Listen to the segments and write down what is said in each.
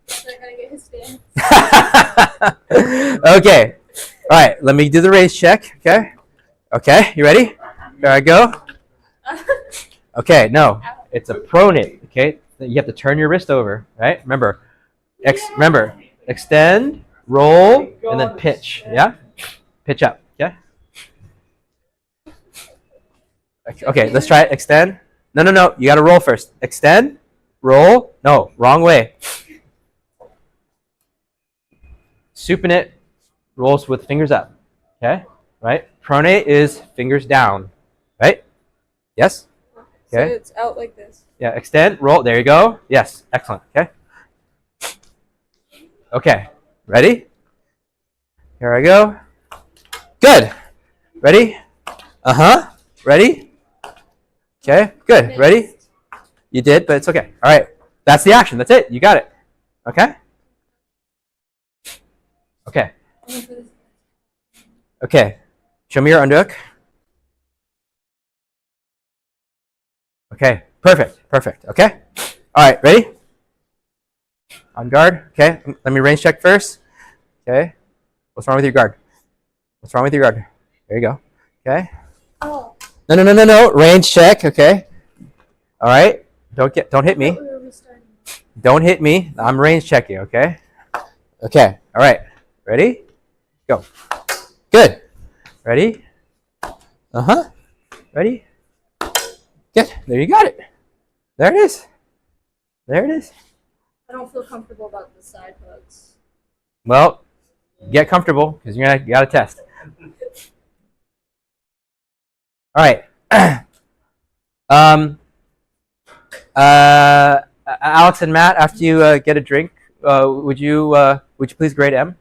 So I gotta get his stance. Okay. All right. Let me do the raise check. Okay. Okay. You ready? There I go. Okay. No, it's a pronate. Okay. You have to turn your wrist over. Right. Remember. Remember. Extend, roll, and then pitch. Yeah. Pitch up. Okay. Okay. Let's try it. Extend. No, no, no. You got to roll first. Extend, roll. No, wrong way. Supinate rolls with fingers up. Okay. Right. Pronate is fingers down. Right. Yes. Okay. So it's out like this. Yeah, extend, roll. There you go. Yes, excellent. Okay. Okay. Ready? Here I go. Good. Ready? Uh-huh. Ready? Okay. Good. Ready? You did, but it's okay. All right. That's the action. That's it. You got it. Okay? Okay. Okay. Show me your underhook. Okay. Perfect. Perfect. Okay? All right. Ready? On guard. Okay. Let me range check first. Okay. What's wrong with your guard? What's wrong with your guard? There you go. Okay. Oh. No, no, no, no, no. Range check. Okay. All right. Don't hit me. Don't hit me. I'm range checking. Okay. Okay. All right. Ready? Go. Good. Ready? Uh-huh. Ready? Good. There you got it. There it is. There it is. I don't feel comfortable about the side hooks. Well, get comfortable because you got to test. All right. Alex and Matt, after you get a drink, would you please grade M?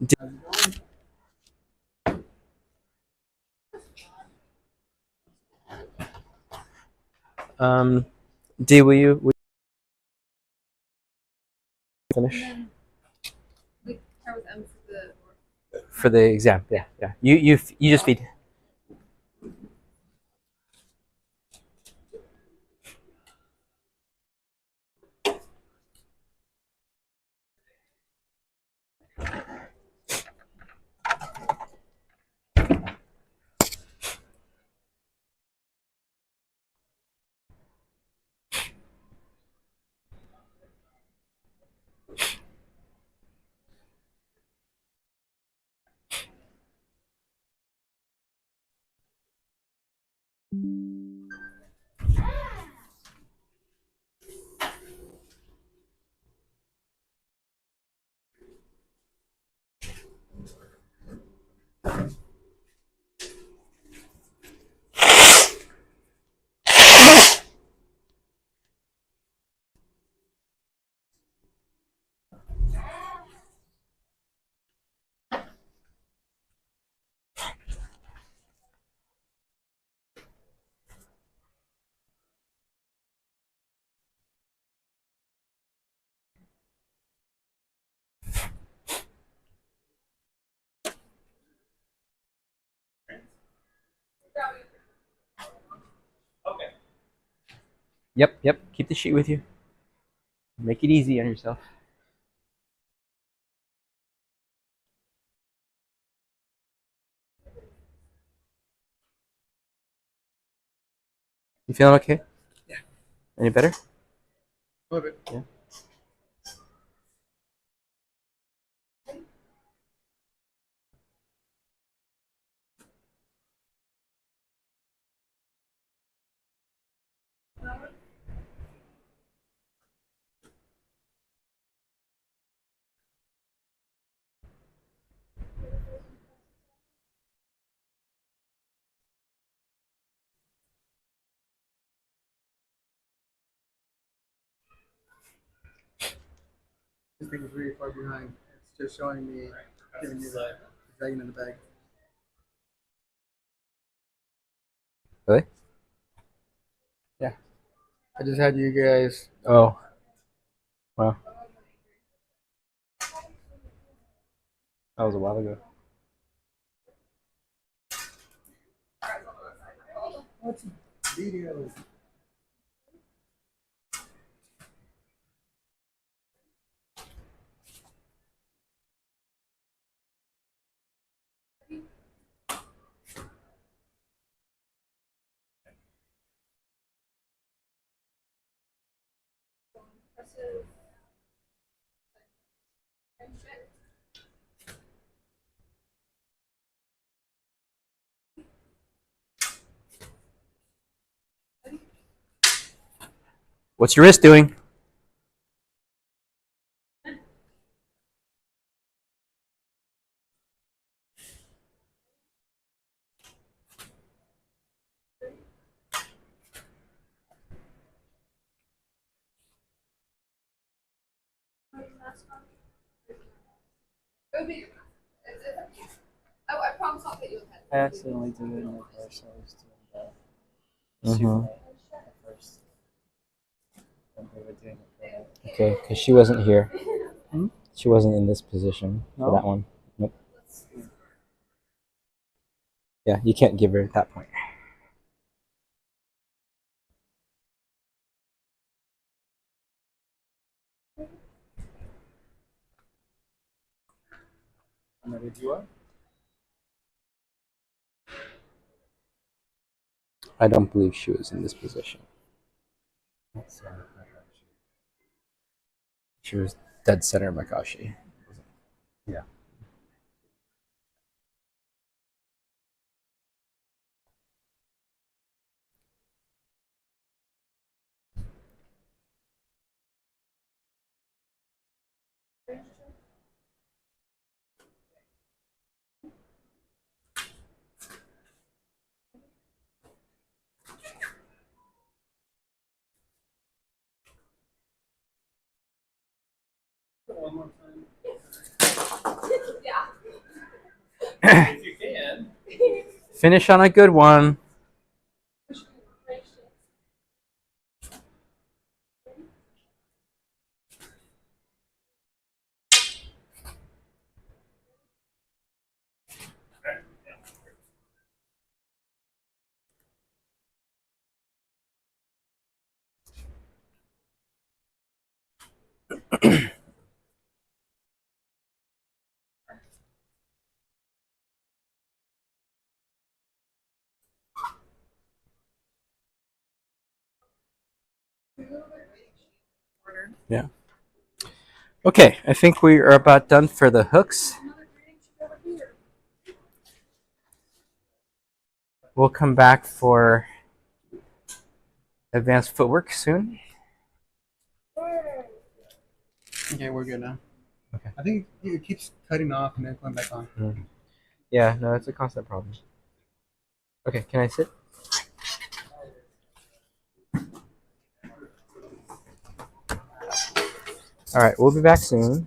D, D, will you finish We start with M for the exam? Yeah, yeah. You just feed. Yep, yep. Keep the sheet with you. Make it easy on yourself. You feeling okay? Yeah. Any better? A little bit. Yeah. This thing is really far behind. It's just showing me, giving you the dragging in the bag. Really? Yeah. I just had you guys. Oh. Wow. That was a while ago. What's video? Impressive. What's your wrist doing? It would be. I promise I'll get you a pen. I accidentally did it in reverse. I was doing that. Mhm. At first. When we were doing it. Okay, because she wasn't here. Hmm? She wasn't in this position for No? that one. Nope. Yeah, you can't give her at that point. I'm ready to do what? I don't believe she was in this position. She was dead center Makashi. Yeah. One more time. Yeah. If you can. Finish on a good one. Yeah. Okay, I think we are about done for the hooks. We'll come back for advanced footwork soon. Okay, we're good now. Okay. I think it keeps cutting off and then going back on. Yeah, no, it's a constant problem. Okay, can I sit? All right, we'll be back soon.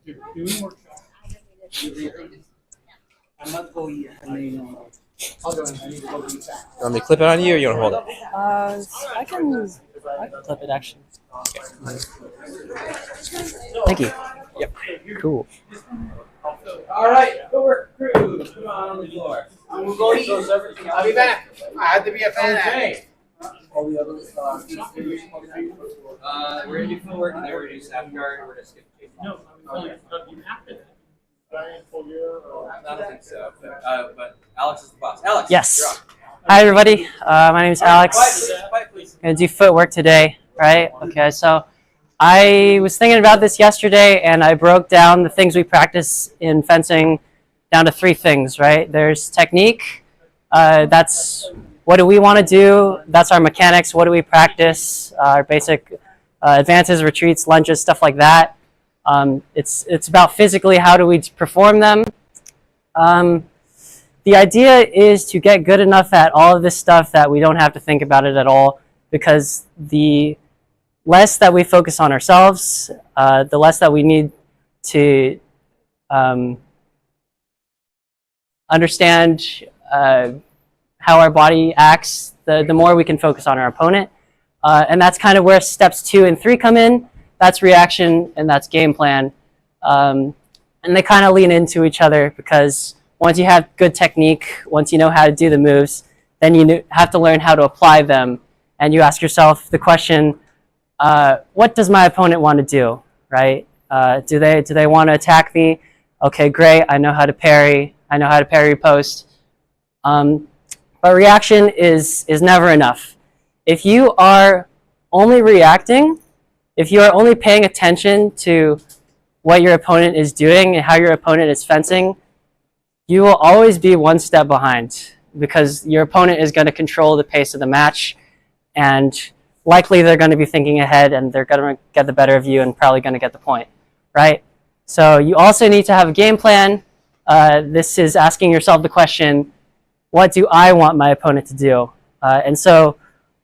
Doing workshop. I'm not going yet. I mean, I'll go in. I need to go to that. You want me to clip it on you, or you want to hold it? I can clip it actually. Thank you. Yep. Cool. All right, footwork crew, come on the floor. We'll go eat. I'll be back. I had to be a fan. Okay. All the others, We're gonna do footwork and then we're gonna do staff guard. We're gonna skip. No, you have to. I don't think so, but Alex is the boss. Alex. Yes. You're on. Hi everybody. My name is Alex. Quiet, please. I'm gonna do footwork today, right? Okay, so I was thinking about this yesterday, and I broke down the things we practice in fencing down to 3 things, right? There's technique. That's what do we want to do? That's our mechanics. What do we practice? Our basic advances, retreats, lunges, stuff like that. It's about physically how do we perform them. The idea is to get good enough at all of this stuff that we don't have to think about it at all, because the less that we focus on ourselves, the less that we need to understand how our body acts, the more we can focus on our opponent. And that's kind of where steps 2 and 3 come in. That's reaction and that's game plan. And they kind of lean into each other, because once you have good technique, once you know how to do the moves, then you have to learn how to apply them. And you ask yourself the question, what does my opponent want to do, right? Do they want to attack me? Okay, great. I know how to parry. I know how to parry post. But reaction is never enough. If you are only reacting, if you are only paying attention to what your opponent is doing and how your opponent is fencing, you will always be one step behind, because your opponent is going to control the pace of the match, and likely they're going to be thinking ahead, and they're going to get the better of you and probably going to get the point, right? So you also need to have a game plan. This is asking yourself the question, what do I want my opponent to do? And so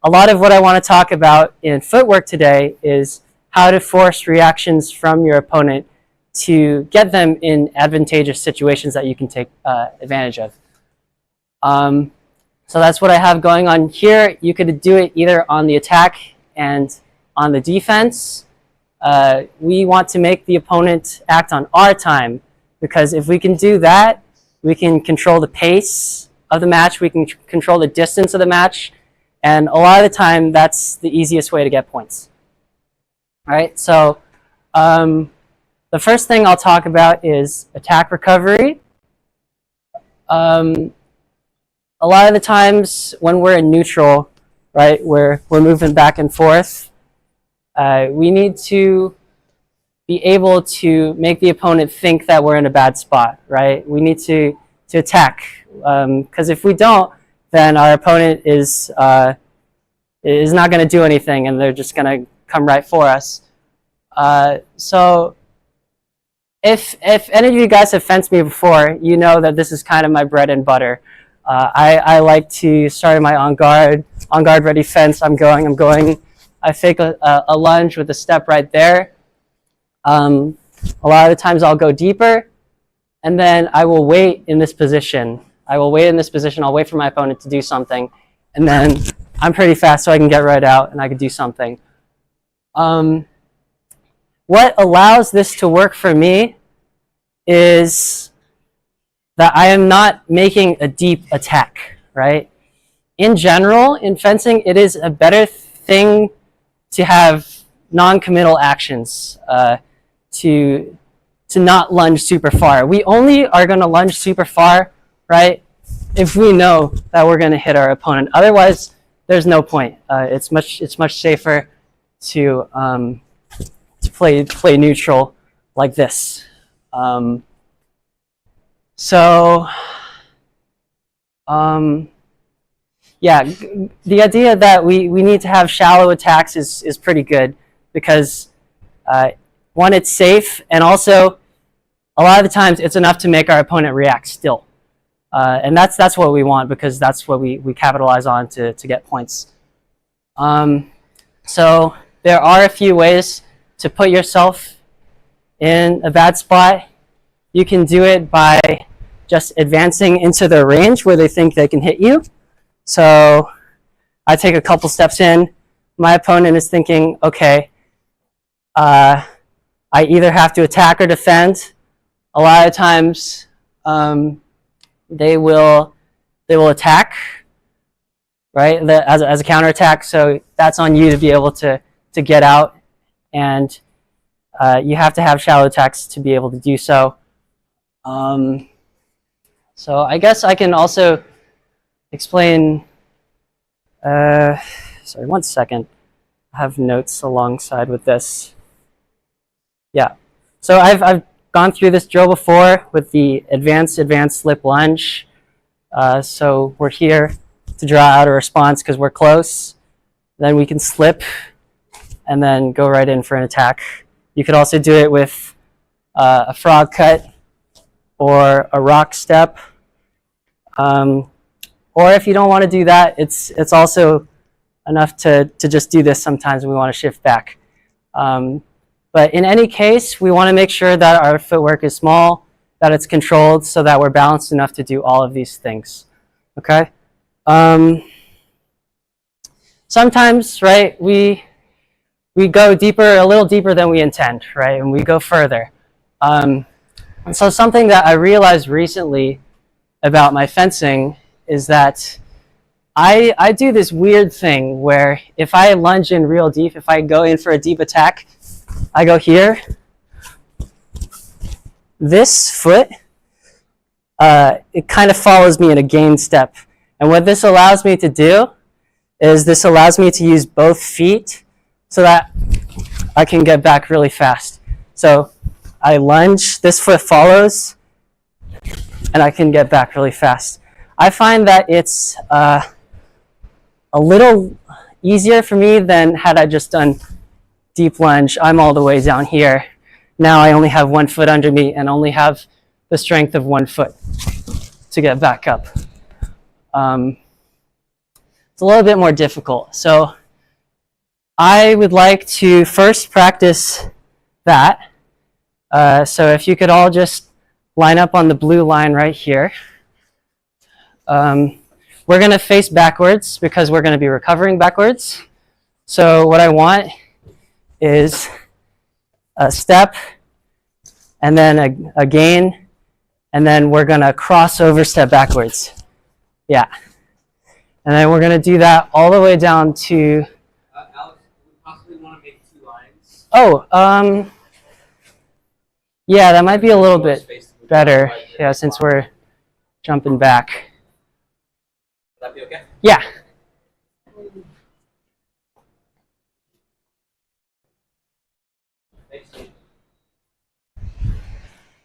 a lot of what I want to talk about in footwork today is how to force reactions from your opponent to get them in advantageous situations that you can take advantage of. So that's what I have going on here. You could do it either on the attack and on the defense. We want to make the opponent act on our time, because if we can do that, we can control the pace of the match, we can control the distance of the match, and a lot of the time that's the easiest way to get points. All right, so the first thing I'll talk about is attack recovery. A lot of the times when we're in neutral, right, we're moving back and forth, we need to be able to make the opponent think that we're in a bad spot, right? We need to attack, because if we don't, then our opponent is not going to do anything, and they're just going to come right for us. So if any of you guys have fenced me before, you know that this is kind of my bread and butter. I like to start my on guard ready fence. I'm going. I fake a lunge with a step right there. A lot of the times I'll go deeper, and then I will wait in this position. I'll wait for my opponent to do something, and then I'm pretty fast, so I can get right out and I can do something. What allows this to work for me is that I am not making a deep attack, right? In general, in fencing, it is a better thing to have non-committal actions, to not lunge super far. We only are going to lunge super far, right, if we know that we're going to hit our opponent. Otherwise, there's no point. It's much safer to play neutral like this. Yeah, the idea that we need to have shallow attacks is pretty good, because one, it's safe, and also a lot of the times it's enough to make our opponent react still. And that's what we want, because that's what we capitalize on to get points. So there are a few ways to put yourself in a bad spot, you can do it by just advancing into their range where they think they can hit you. So I take a couple steps in. My opponent is thinking, okay, I either have to attack or defend. A lot of times they will attack, right, as a counterattack. So that's on you to be able to get out, and you have to have shallow attacks to be able to do so. So I guess I can also explain. Sorry, 1 second. I have notes alongside with this. Yeah. So I've gone through this drill before with the advanced slip lunge. So we're here to draw out a response because we're close. Then we can slip and then go right in for an attack. You could also do it with a frog cut or a rock step. Or if you don't want to do that, it's also enough to just do this sometimes when we want to shift back. But in any case, we want to make sure that our footwork is small, that it's controlled, so that we're balanced enough to do all of these things. Okay? Sometimes, right, we go deeper, a little deeper than we intend, right, and we go further. And so something that I realized recently about my fencing is that I do this weird thing where if I lunge in real deep, if I go in for a deep attack, I go here. This foot, it kind of follows me in a gain step. And what this allows me to do is this allows me to use both feet so that I can get back really fast. So I lunge, this foot follows, and I can get back really fast. I find that it's a little easier for me than had I just done deep lunge. I'm all the way down here. Now I only have 1 foot under me and only have the strength of 1 foot to get back up. It's a little bit more difficult. So I would like to first practice that. So if you could all just line up on the blue line right here. We're going to face backwards because we're going to be recovering backwards. So what I want is a step and then a gain, and then we're going to cross over step backwards. Yeah. And then we're going to do that all the way down to... Alex, we possibly want to make 2 lines. Oh, yeah, that might be a little bit better. Yeah, since we're jumping back. Would that be okay? Yeah.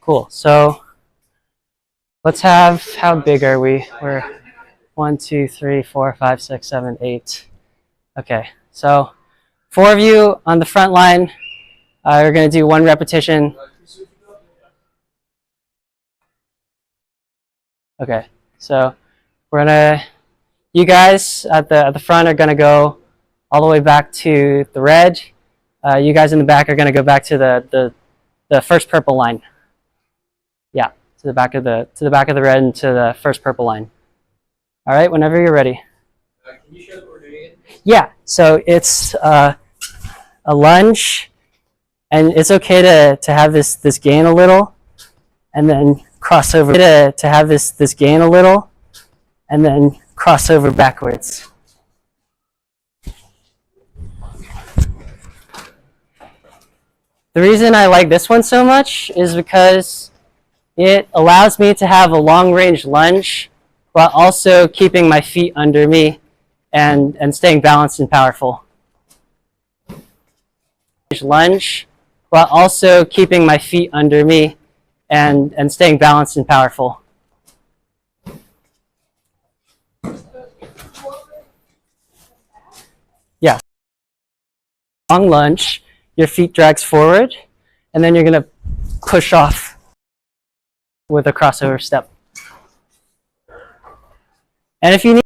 Cool. So let's have, how big are we? We're 1, 2, 3, 4, 5, 6, 7, 8. Okay. So 4 of you on the front line. We're going to do 1 repetition. Okay. So we're going to, you guys at the front are going to go all the way back to the red. You guys in the back are going to go back to the first purple line. Yeah, to the back of the red and to the first purple line. All right, whenever you're ready. Can you show what we're doing again? Yeah, so it's a lunge, and it's okay to have this gain a little, and then cross over. To have this gain a little, and then cross over backwards. The reason I like this one so much is because it allows me to have a long-range lunge while also keeping my feet under me and staying balanced and powerful. Lunge while also keeping my feet under me and staying balanced and powerful. Yeah. Long lunge, your feet drags forward, and then you're going to push off with a crossover step. And if you need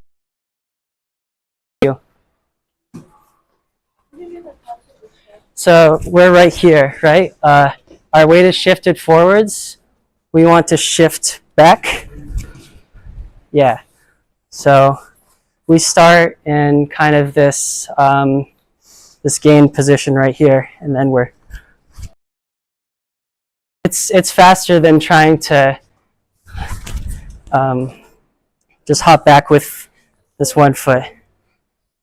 so we're right here, right? our weight is shifted forwards, we want to shift back. Yeah. So we start in kind of this this gained position right here, and then it's faster than trying to just hop back with this one foot.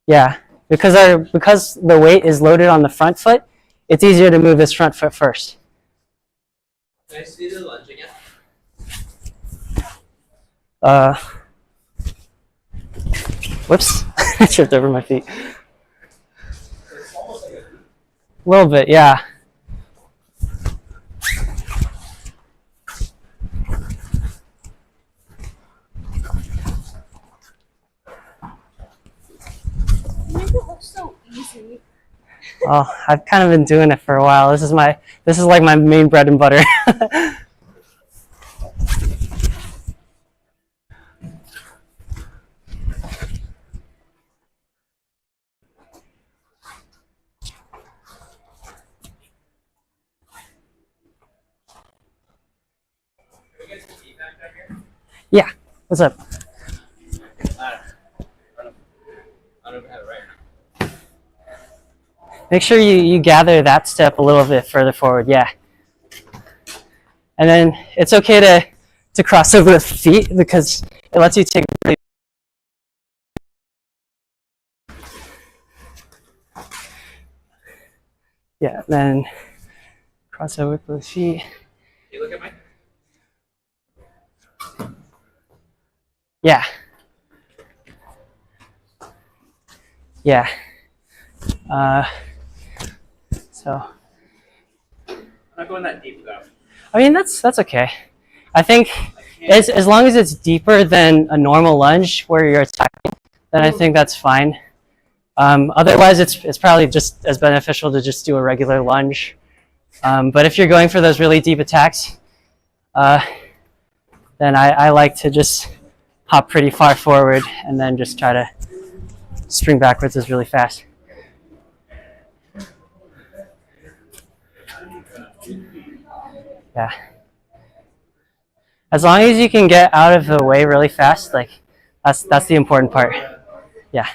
Yeah, because the weight is loaded on the front foot, it's easier to move this front foot first. Can I see the lunge again? Whoops, I tripped over my feet. A little bit, yeah. You make it look so easy. Oh, I've kind of been doing it for a while. This is like my main bread and butter. Yeah, what's up? I don't even have it right now. Make sure you gather that step a little bit further forward, yeah. And then it's okay to cross over the feet because it lets you take really yeah, then cross over with the feet. You look at my. Yeah. Yeah. So. I'm not going that deep though. I mean, that's okay. I think as long as it's deeper than a normal lunge where you're attacking, then I think that's fine. Otherwise, it's probably just as beneficial to just do a regular lunge. But if you're going for those really deep attacks, then I like to just hop pretty far forward and then just try to spring backwards as really fast. Yeah. As long as you can get out of the way really fast, like that's the important part. Yeah.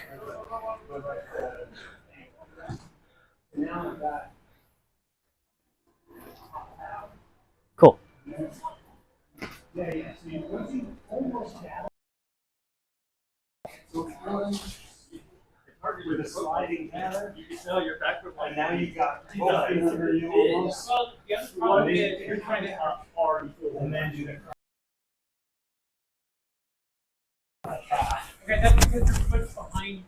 Cool. With a sliding pattern, you can tell your back foot. And now you got both feet under you almost. Well, the other problem is you're trying to up hard and then do the cross. Okay, that's because your foot's behind.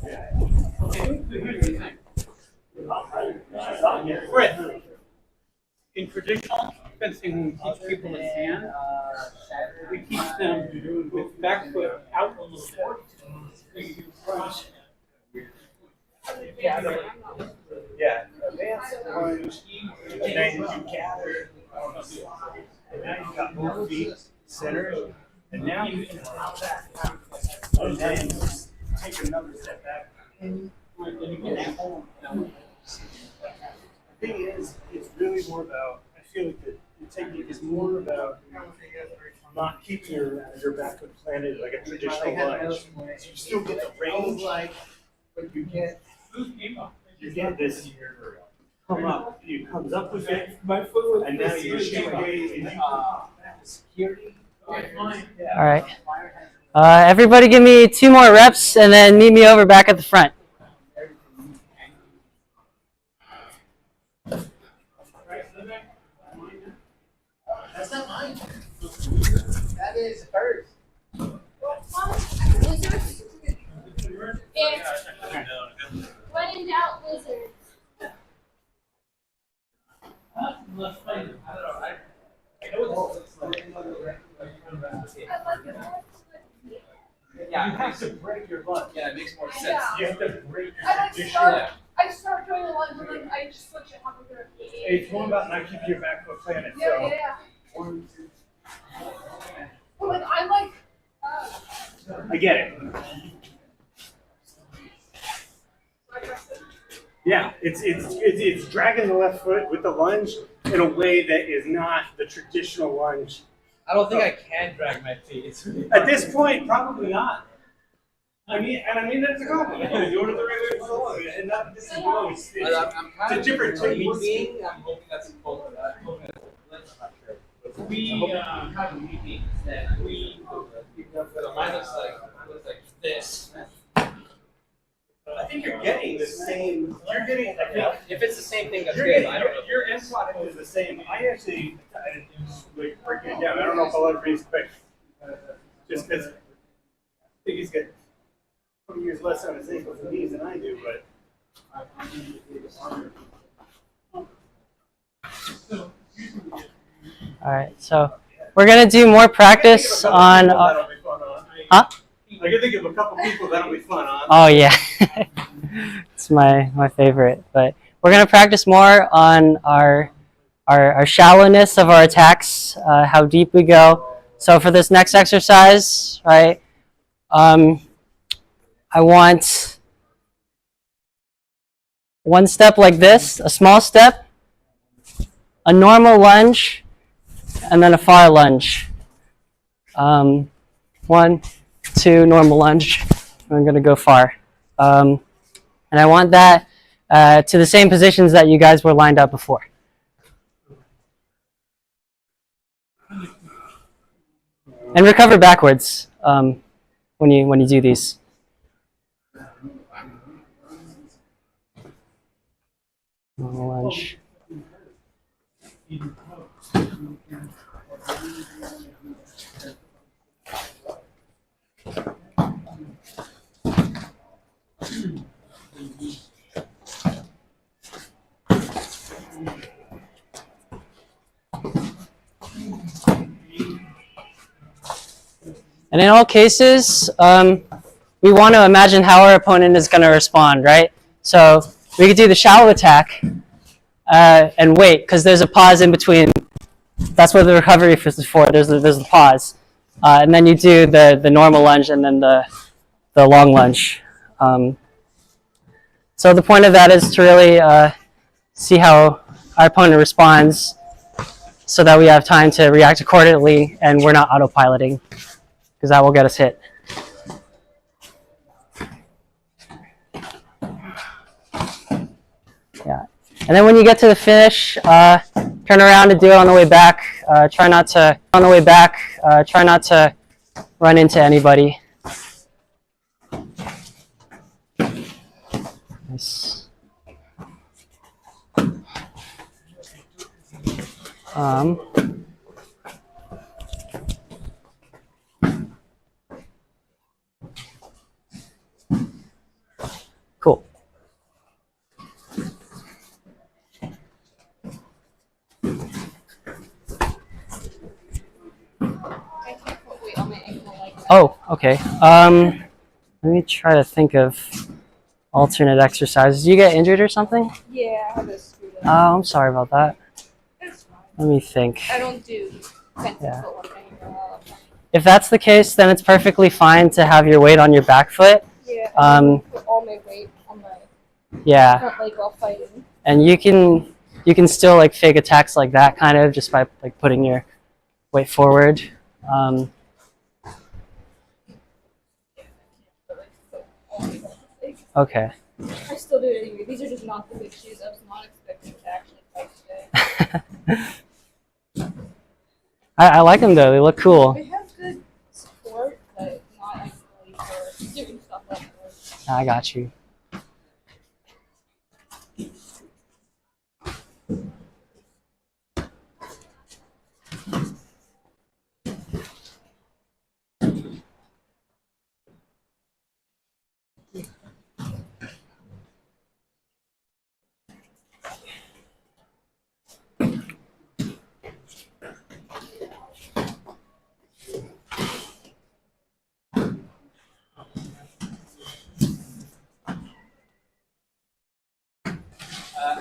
Okay, so here's the thing. Chris, in traditional fencing, we teach people to stand. We teach them with back foot out a little bit. Yeah, advance lunge, and then you gather, and now you've got both feet centered, and now you can pop back, and then take another step back. The thing is, it's really more about, I feel like the technique is more about not keeping your back foot planted like a traditional lunge. So you still get the range, but you get this come up. It comes up with it, and now you shift away and security. All right. Everybody give me 2 more reps and then meet me over back at the front. That's not mine. That is hers. Lizards. When in doubt, lizards. Yeah, you have to break your lunge. Yeah, it makes more sense. Yeah. You have to break your I traditional. start doing the lunge and then I just switch it halfway through. It's more about not keeping your back foot planted. Yeah, yeah. 1, 2. But like I'm like. I get it. Yeah, it's dragging the left foot with the lunge, in a way that is not the traditional lunge. I don't think I can drag my feet. It's really At this point, probably not. I mean that's a compliment. You're doing it the right way for so long, and not this is wrong. It's I'm a different technique. I'm hoping that's close. I'm hoping that's I'm not sure. We have a meeting that mine looks like this. I think you're getting the same. You're getting. I think If it's the same thing, that's you're good. getting. I don't know. Your end product is the same. I like breaking it down. I don't know if I'll ever be quick. Just because I think he's got 20 years less on his ankles and knees than I do, but. All right, so we're gonna do more practice on. Huh? I can think of a couple people that'll be fun on. Oh yeah, it's my favorite. But we're gonna practice more on our shallowness of our attacks, how deep we go. So for this next exercise, right, I want one step like this, a small step, a normal lunge, and then a far lunge. 1, 2, normal lunge. I'm going to go far. And I want that to the same positions that you guys were lined up before. And recover backwards when you do these. Normal lunge. And in all cases, we want to imagine how our opponent is going to respond, right? So we could do the shallow attack and wait, because there's a pause in between. That's what the recovery is for. There's the pause. And then you do the normal lunge and then the long lunge. So the point of that is to really see how our opponent responds so that we have time to react accordingly and we're not autopiloting, because that will get us hit. Yeah. And then when you get to the finish, turn around and do it on the way back. Try not to run into anybody. Nice. Cool. Oh, okay. Let me try to think of alternate exercises. Did you get injured or something? Yeah, I have a screw up. Oh, I'm sorry about that. It's fine. Let me think. I don't do fancy Yeah. footwork anymore. If that's the case, then it's perfectly fine to have your weight on your back foot. Yeah, I put all my weight on my Yeah, front leg while fighting. and you can still like fake attacks like that kind of just by like putting your weight forward. Okay. I still do it anyway. These are just not the big shoes. I was not expecting to actually fight today. I like them though. They look cool. They have good support, but not actually for doing stuff like this. I got you.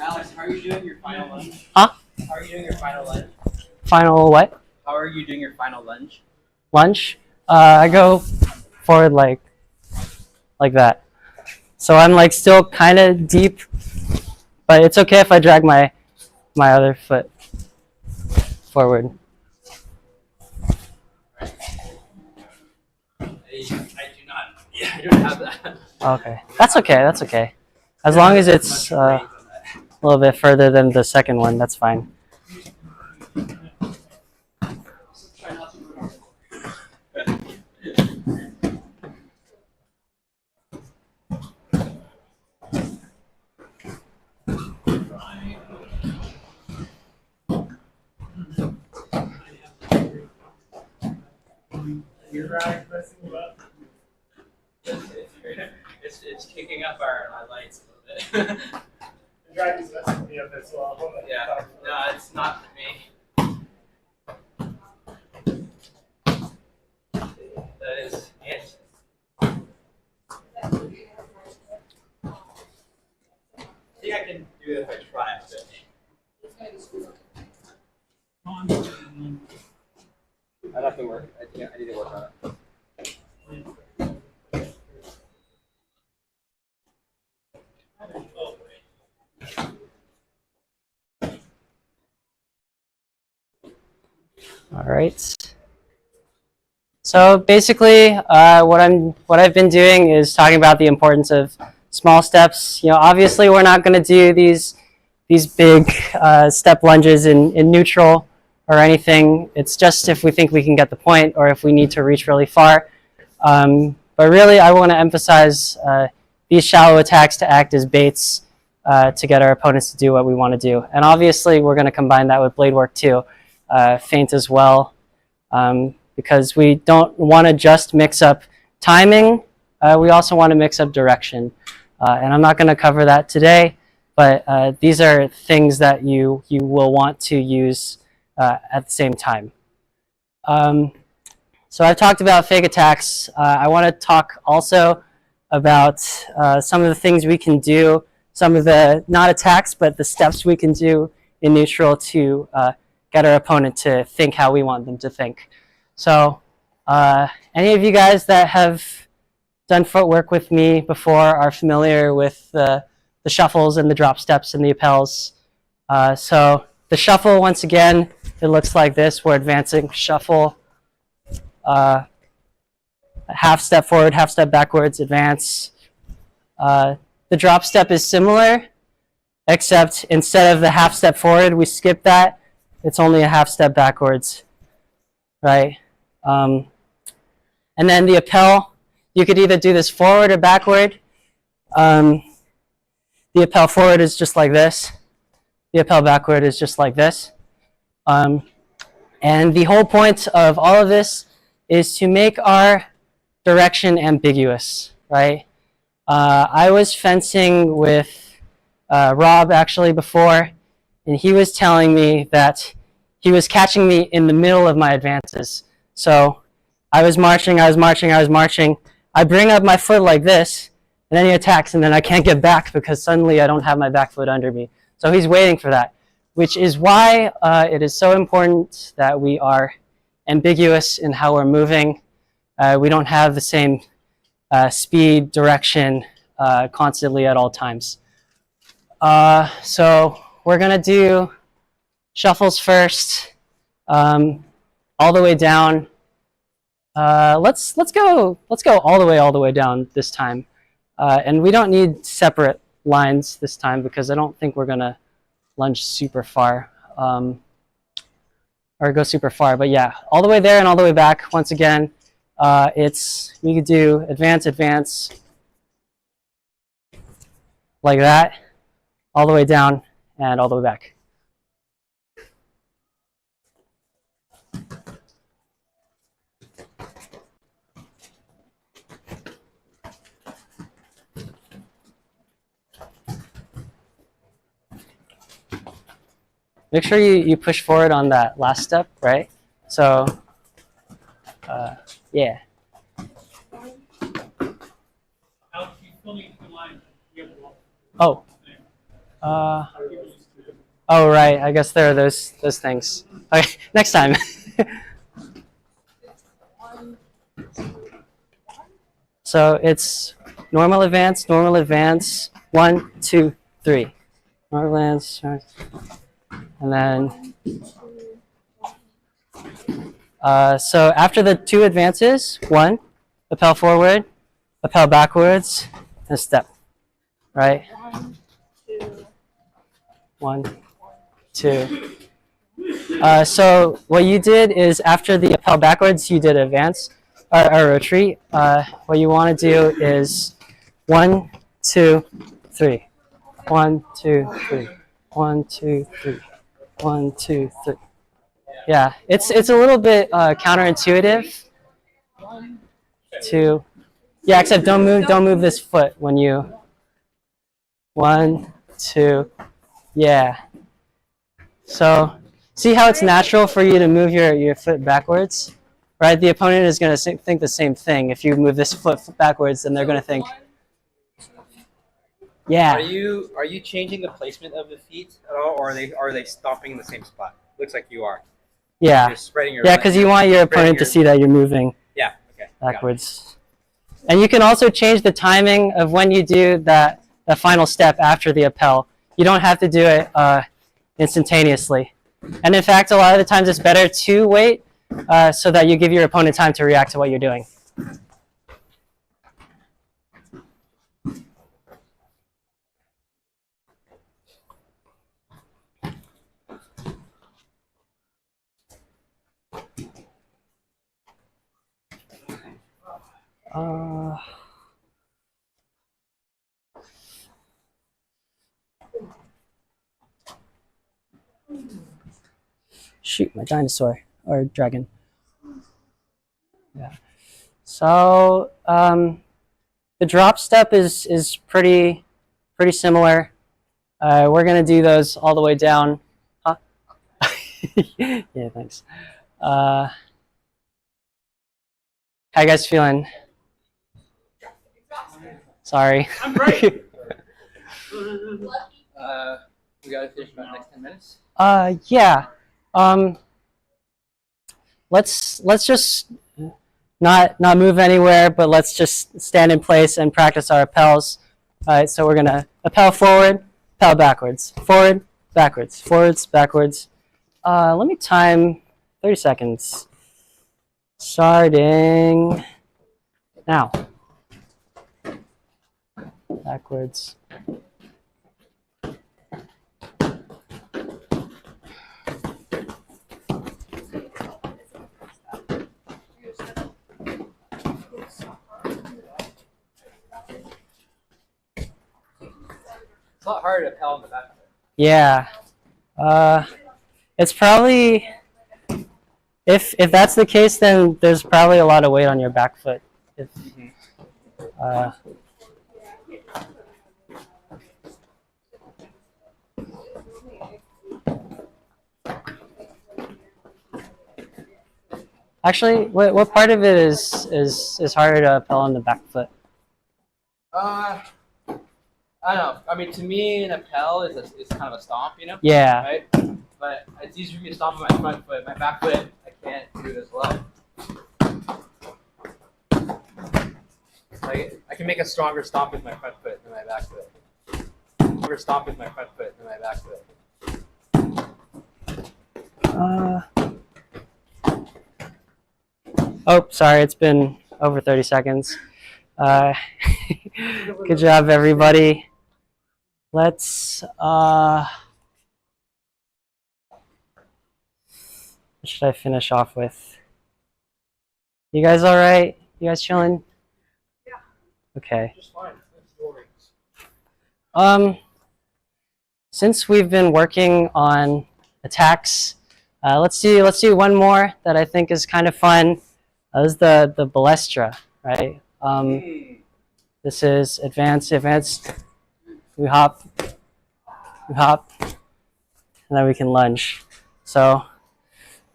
Alex, how are you doing your final lunge? Huh? How are you doing your final lunge? Final what? How are you doing your final lunge? Lunge? I go forward like that. So I'm like still kind of deep, but it's okay if I drag my other foot. forward. I do not. Yeah, I don't have that. Okay, that's okay. That's okay. As long as it's a little bit further than the second one, that's fine. Your eyes messing you up. It's kicking up our lights a little bit. The drive is messing me up as well. Yeah, no, it's not for me. That is it. I think I can do it if I try a bit. I'd have to work. I need to work on it. All right. So basically, what I've been doing is talking about the importance of small steps. You know, obviously, we're not going to do these big step lunges in neutral or anything. It's just if we think we can get the point or if we need to reach really far. But really, I want to emphasize these shallow attacks to act as baits to get our opponents to do what we want to do. And obviously, we're going to combine that with blade work too, feint as well, because we don't want to just mix up timing. We also want to mix up direction. And I'm not going to cover that today, but these are things that you will want to use at the same time. So I've talked about fake attacks. I want to talk also about some of the things we can do, some of the, not attacks, but the steps we can do in neutral to get our opponent to think how we want them to think. So any of you guys that have done footwork with me before are familiar with the shuffles and the drop steps and the appels. So the shuffle, once again, it looks like this. We're advancing shuffle, half step forward, half step backwards, advance. The drop step is similar, except instead of the half step forward, we skip that. It's only a half step backwards, right? And then the appel, you could either do this forward or backward. The appel forward is just like this. The appel backward is just like this. And the whole point of all of this is to make our direction ambiguous, right? I was fencing with Rob actually before, and he was telling me that he was catching me in the middle of my advances. So I was marching. I bring up my foot like this, and then he attacks, and then I can't get back because suddenly I don't have my back foot under me. So he's waiting for that, which is why it is so important that we are ambiguous in how we're moving. We don't have the same speed, direction constantly at all times. So we're gonna do shuffles first, all the way down. Let's go all the way down this time, and we don't need separate lines this time because I don't think we're gonna lunge super far or go super far. But yeah, all the way there and all the way back. Once again, we could do advance, advance, like that, all the way down and all the way back. Make sure you push forward on that last step, right? So, yeah. Oh. Oh, right. I guess there are those things. Okay, next time. So it's normal advance, 1, 2, 3. Normal advance, and then So after the 2 advances, 1, lapel forward, lapel backwards, and step. Right? 1, 2. 1, 2. So what you did is after the lapel backwards, you did advance or retreat. What you want to do is 1, 2, 3. 1, 2, 3. 1, 2, 3. 1, 2, 3. Yeah, it's a little bit counterintuitive. 1, 2. Yeah, except don't move this foot when you. 1, 2. Yeah. So see how it's natural for you to move your foot backwards, right? The opponent is going to think the same thing. If you move this foot backwards, then they're going to think. Yeah. Are you changing the placement of the feet at all, or are they stomping in the same spot? Looks like you are. Yeah. You're spreading your Yeah, because you want your opponent to see that you're moving Yeah. Okay. got it. backwards. And you can also change the timing of when you do that final step after the appel. You don't have to do it instantaneously. And in fact, a lot of the times it's better to wait so that you give your opponent time to react to what you're doing. Shoot, my dinosaur or dragon. Yeah. So the drop step is pretty similar. We're gonna do those all the way down. Huh? Yeah, thanks. How you guys feeling? Sorry. I'm great. We gotta finish about next 10 minutes. Yeah. Let's just not move anywhere, but let's just stand in place and practice our appels. All right, so we're gonna appel forward, appel backwards, forward, backwards, forwards, backwards. Let me time 30 seconds. Starting now. Backwards. It's a lot harder to appel in the back. Yeah. It's probably, if that's the case, then there's probably a lot of weight on your back foot. If, actually, what part of it is harder to appel on the back foot? I don't know. I mean, to me, an appel is kind of a stomp, you know? Yeah. Right? But it's easier for me to stomp on my front foot. My back foot, I can't do it as well. Like, I can make a stronger stomp with my front foot than my back foot. Stronger stomp with my front foot than my back foot. Oh, sorry, it's been over 30 seconds. Good job, everybody. Let's, what should I finish off with? You guys all right? You guys chilling? Yeah. Okay. Just fine. Since we've been working on attacks, let's do one more that I think is kind of fun. This is the balestra, right? This is advanced. We hop, and then we can lunge. So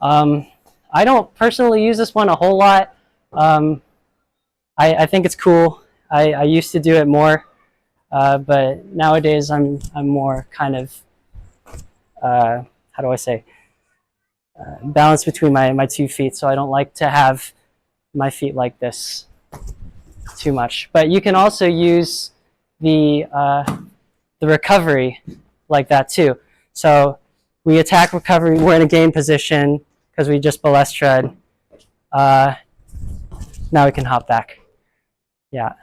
I don't personally use this one a whole lot. I think it's cool. I used to do it more, but nowadays I'm more kind of how do I say balanced between my 2 feet. So I don't like to have my feet like this too much. But you can also use the recovery like that too. So we attack recovery. We're in a game position, because we just balestra'd. Now we can hop back. Yeah.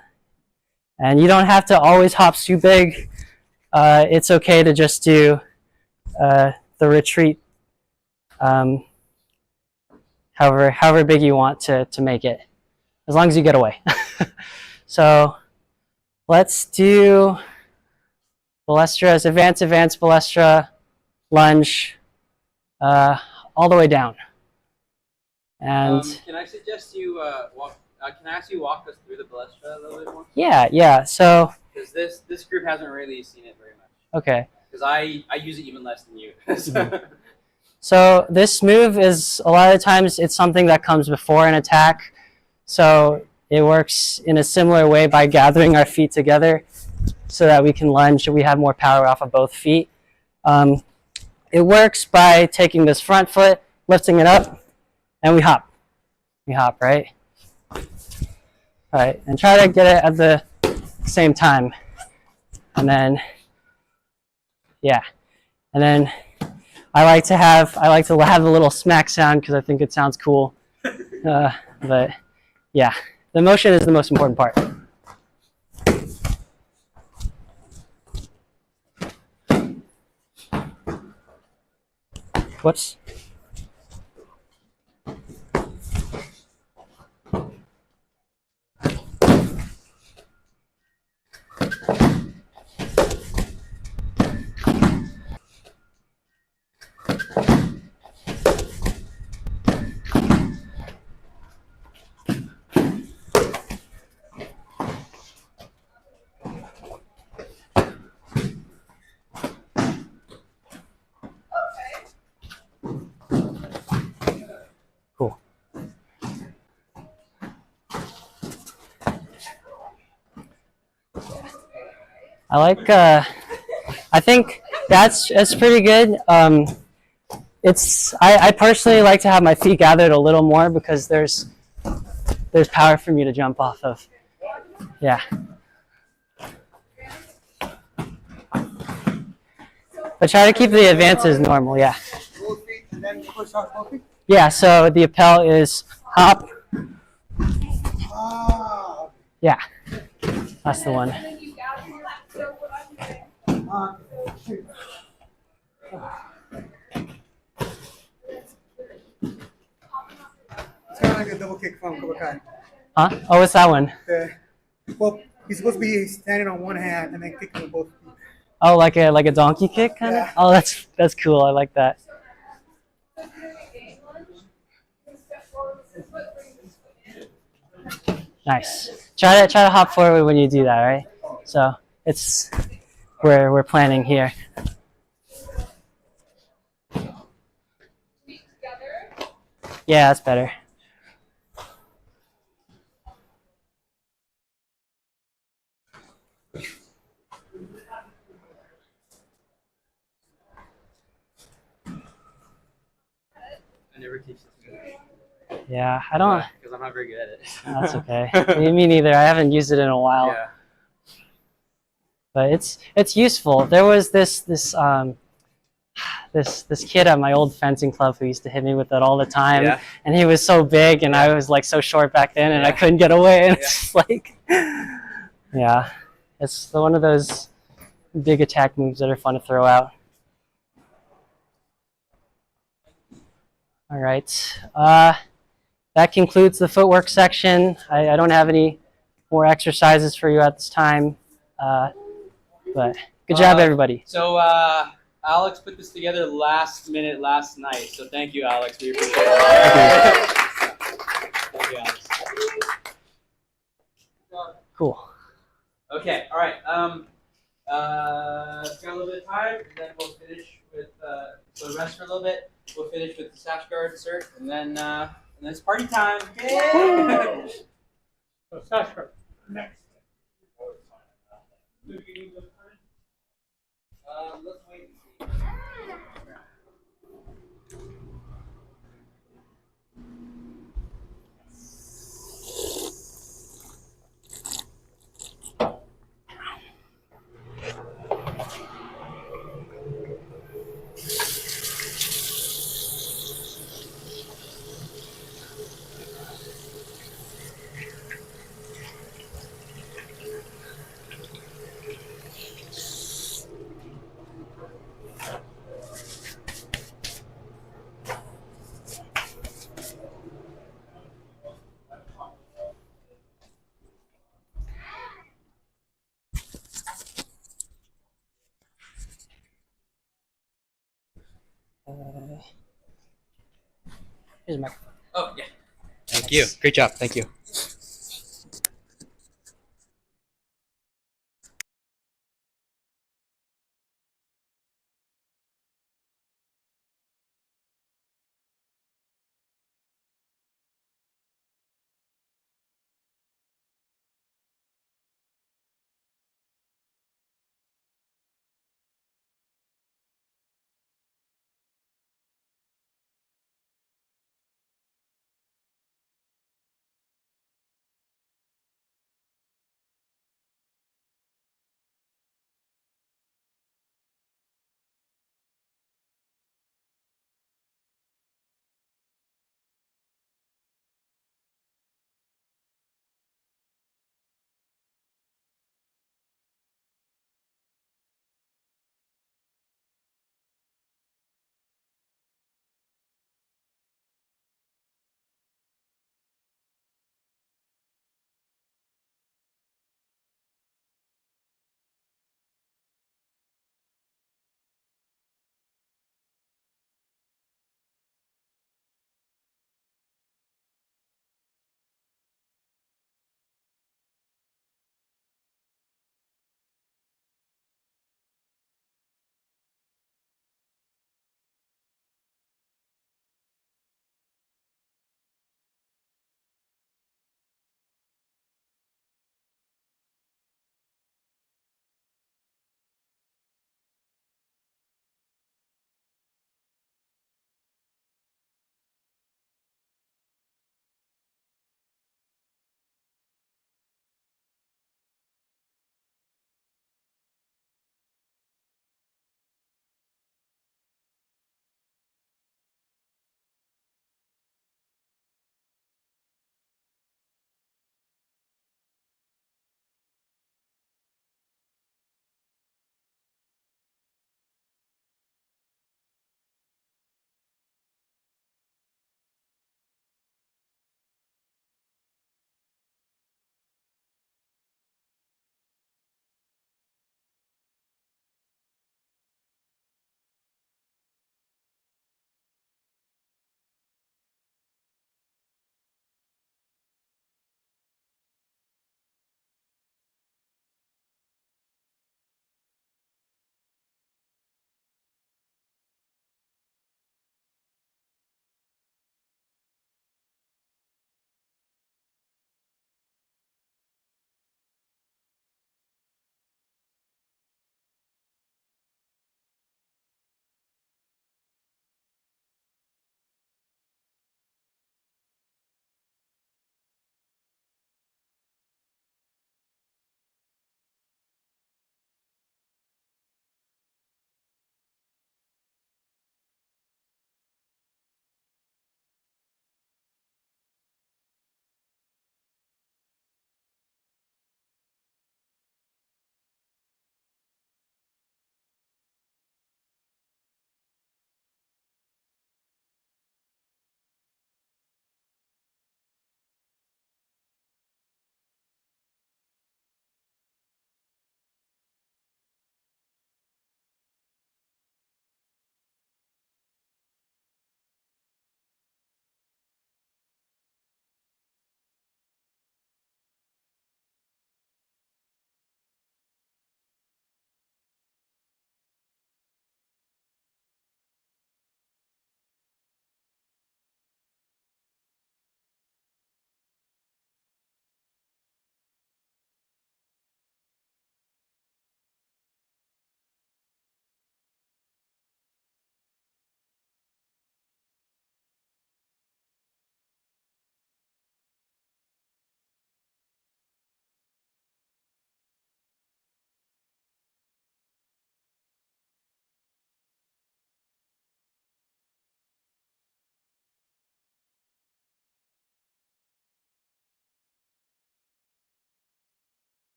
And you don't have to always hop too big. It's okay to just do the retreat however big you want to make it, as long as you get away. So let's do balestras, advanced balestra, lunge, all the way down. And can I suggest you walk? Can I ask you walk us through the balestra a little bit more? yeah. So Because this group hasn't really seen it very much. okay. Because I use it even less than you. So. So this move is, a lot of times, it's something that comes before an attack. So it works in a similar way by gathering our feet together so that we can lunge. We have more power off of both feet. It works by taking this front foot, lifting it up, and we hop. We hop, right? All right, and try to get it at the same time. And then, yeah. And then I like to have a little smack sound because I think it sounds cool. But yeah, the motion is the most important part. Whoops. Cool. I like, I think that's pretty good. I personally like to have my feet gathered a little more because there's power for me to jump off of. Yeah. But try to keep the advances normal, yeah. Both feet and then push off both feet. Yeah, so the appel is hop. Ah. Yeah, that's the one. And then you gather so what I'm saying. It's kind of like a double kick from Cobra Kai. Huh? Oh, what's that one? Well, he's supposed to be standing on one hand and then kicking with both feet. Oh, like a donkey kick kind of? Yeah. Oh, that's cool. I like that. Nice. Try to hop forward when you do that, right? So it's we're planning here. Yeah, that's better. I never teach this Yeah, I don't. because I'm not very good at it. That's okay. Me neither. I haven't used it in a while. Yeah. But it's useful. There was this kid at my old fencing club who used to hit me with it all the time, Yeah. and he was so big, and I was like so short back then, and I couldn't get away. And it's just like, yeah, it's one of those big attack moves that are fun to throw out. All right, that concludes the footwork section. I don't have any more exercises for you at this time. But good job, everybody. So Alex put this together last minute last night. So thank you, Alex. We appreciate it. Thank you, Alex. Cool. Okay. All right. Got a little bit of time, and then we'll finish with so rest for a little bit. We'll finish with the Sash guard cert, and then it's party time. Yay! So Sash guard next. Let's wait and see. Here's my. Oh yeah. Thank you. Great job. Thank you.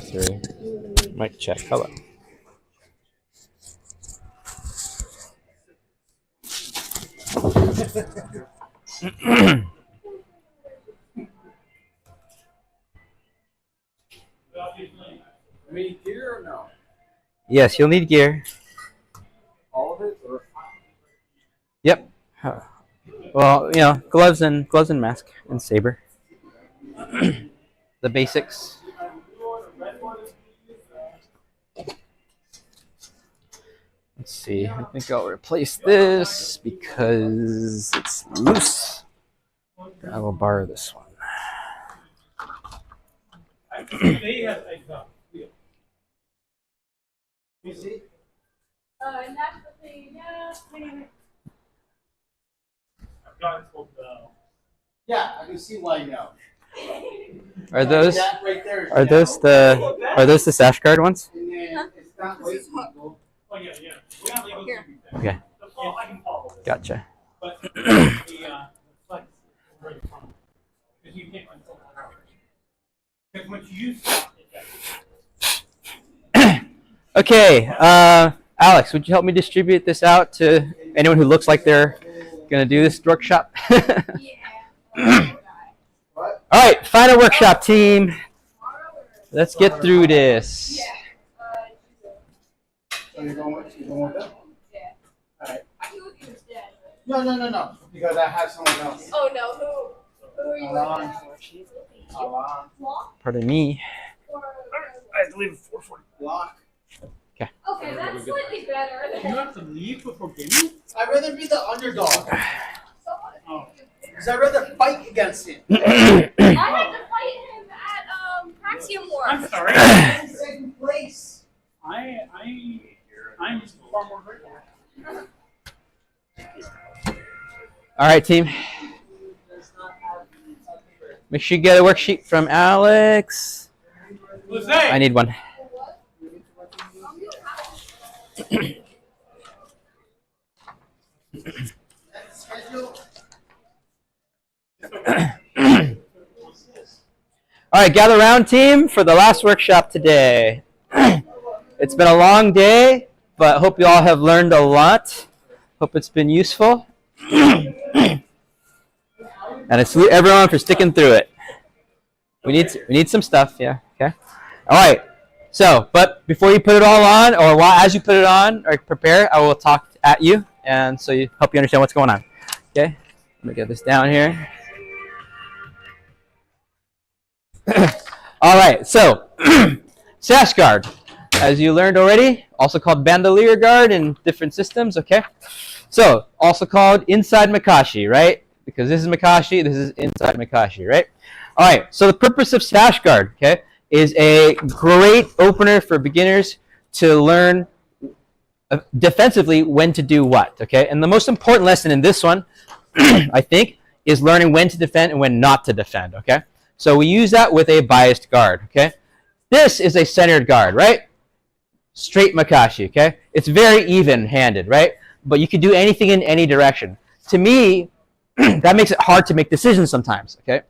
3. Mic check. Hello. Me gear or no? Yes, you'll need gear. All of it? Or? Yep. Well, you know, gloves and mask and saber. The basics. Let's see. I think I'll replace this because it's loose. I will borrow this one. They have exam. You see? And that's the thing, yeah. I've gotten told Yeah, I can see why no. Are those That right there is are those the Sash guard ones? And then it's not weight legal. Oh yeah, yeah. We're not legal Here. to be fair. Okay, The fall, I can follow this. gotcha. But the flex is very fun. Because you can't control the power. Because once you stop it, Okay, Alex, would you help me distribute this out to anyone who looks like they're gonna do this workshop? Yeah. What? All right, final workshop team. Let's get through this. Yeah. So you're going with them? Yeah. Alright. I can look at your stats. No. Because I have someone else. Oh no, who are you Alon. looking at? Alon. Block Pardon me. or I have to leave at 4:40. Block. okay, that's slightly better you than have to leave before gaming? I'd rather be the underdog. someone. Oh. Because I'd rather fight against him. I had to fight him at Praxium War. I'm sorry. Second place. I'm far more grateful. All right, team. Make sure you get a worksheet from Alex. Jose! I need one. Schedule. All right, gather around, team, for the last workshop today. It's been a long day, but hope you all have learned a lot. Hope it's been useful. And I salute everyone for sticking through it. We need some stuff, yeah. Okay. All right. So, but before you put it all on, or as you put it on or prepare, I will talk at you, and so you help you understand what's going on. Okay. Let me get this down here. All right. So, Sash guard, as you learned already, also called bandolier guard in different systems. Okay. So, also called inside Makashi, right? Because this is Makashi, this is inside Makashi, right? All right, so the purpose of Sash guard, okay, is a great opener for beginners to learn defensively when to do what, okay? And the most important lesson in this one, I think, is learning when to defend and when not to defend, okay? So we use that with a biased guard, okay? This is a centered guard, right? Straight Makashi, okay? It's very even-handed, right? But you can do anything in any direction. To me, that makes it hard to make decisions sometimes, okay?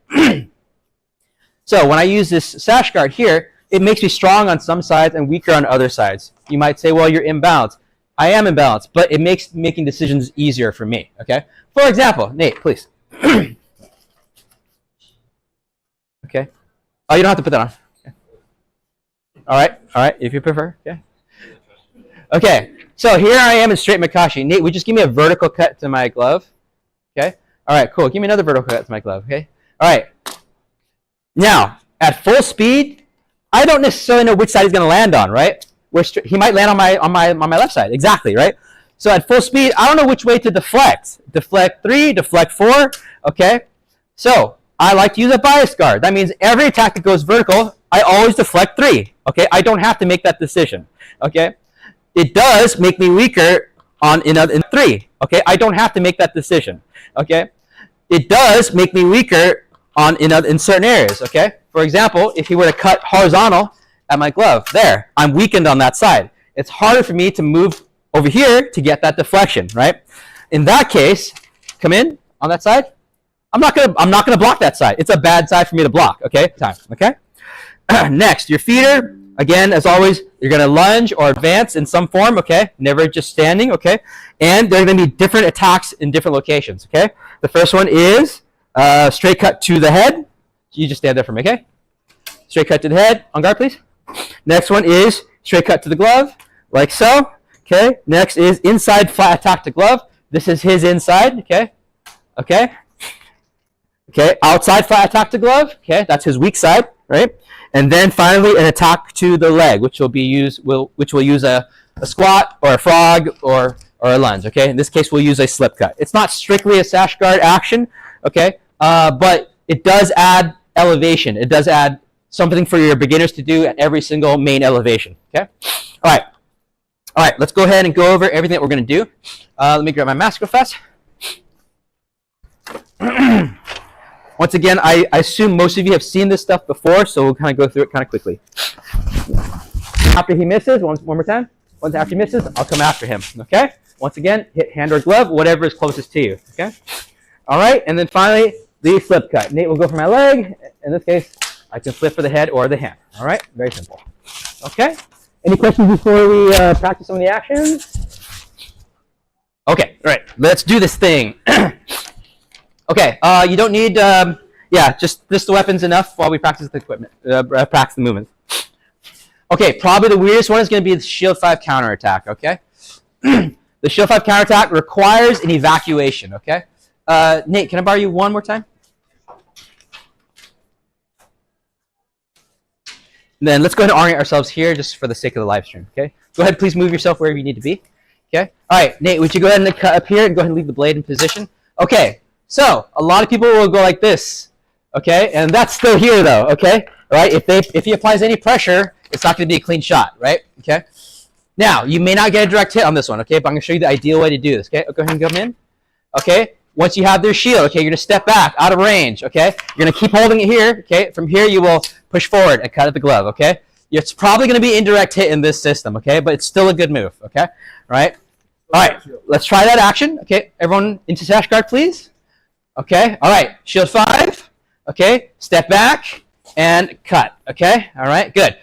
So when I use this Sash guard here, it makes me strong on some sides and weaker on other sides. You might say, well, you're imbalanced. I am imbalanced, but it makes making decisions easier for me, okay? For example, Nate, please. Okay. Oh, you don't have to put that on. Okay. All right, if you prefer, okay. Okay, so here I am in straight Makashi. Nate, would you just give me a vertical cut to my glove? Okay. All right, cool. Give me another vertical cut to my glove, okay? All right. Now, at full speed, I don't necessarily know which side he's going to land on, right? He might land on my left side, exactly, right? So at full speed, I don't know which way to deflect. Deflect 3, deflect 4, okay? So I like to use a bias guard. That means every attack that goes vertical, I always deflect 3, okay? I don't have to make that decision, okay? It does make me weaker in 3, okay? I don't have to make that decision, okay? It does make me weaker in certain areas, okay? For example, if he were to cut horizontal at my glove, there, I'm weakened on that side. It's harder for me to move over here to get that deflection, right? In that case, come in on that side. I'm not gonna block that side. It's a bad side for me to block, okay? Okay? Next, your feeder, Again, as always, you're going to lunge or advance in some form, okay? Never just standing, okay? And there are going to be different attacks in different locations, okay? The first one is straight cut to the head. You just stand there for me, okay? Straight cut to the head. On guard, please. Next one is straight cut to the glove, like so, okay? Next is inside flat attack to glove. This is his inside, okay? Okay? Okay, outside flat attack to glove, okay? That's his weak side, right? And then finally, an attack to the leg, which will use a squat or a frog or a lunge. Okay, in this case, we'll use a slip cut. It's not strictly a sash guard action, okay, but it does add elevation. It does add something for your beginners to do at every single main elevation. Okay, all right. Let's go ahead and go over everything that we're going to do. Let me grab my mask real fast. Once again, I assume most of you have seen this stuff before, so we'll kind of go through it kind of quickly. After he misses, one more time. Once after he misses, I'll come after him, okay? Once again, hit hand or glove, whatever is closest to you, okay? All right, and then finally, the slip cut. Nate will go for my leg. In this case, I can flip for the head or the hand, all right? Very simple, okay? Any questions before we practice some of the actions? Okay, all right, let's do this thing. Okay, you don't need, just the weapons enough while we practice the equipment, practice the movements. Okay, probably the weirdest one is going to be the Shield 5 counterattack, okay? The Shield 5 counterattack requires an evacuation, okay? Nate, can I borrow you one more time? And then let's go ahead and orient ourselves here just for the sake of the live stream, okay? Go ahead, please move yourself wherever you need to be, okay? All right, Nate, would you go ahead and cut up here and go ahead and leave the blade in position? Okay. So a lot of people will go like this, okay, and that's still here though, okay, all right. If he applies any pressure, it's not going to be a clean shot, right? Okay. Now you may not get a direct hit on this one, okay, but I'm going to show you the ideal way to do this. Okay, go ahead and come in. Okay. Once you have their shield, okay, you're going to step back out of range. Okay, you're going to keep holding it here. Okay, from here you will push forward and cut at the glove. Okay, it's probably going to be indirect hit in this system. Okay, but it's still a good move. Okay, all right. All right. Let's try that action. Okay, everyone into sash guard, please. Okay, all right, Shield 5, okay, step back and cut, okay, all right, good.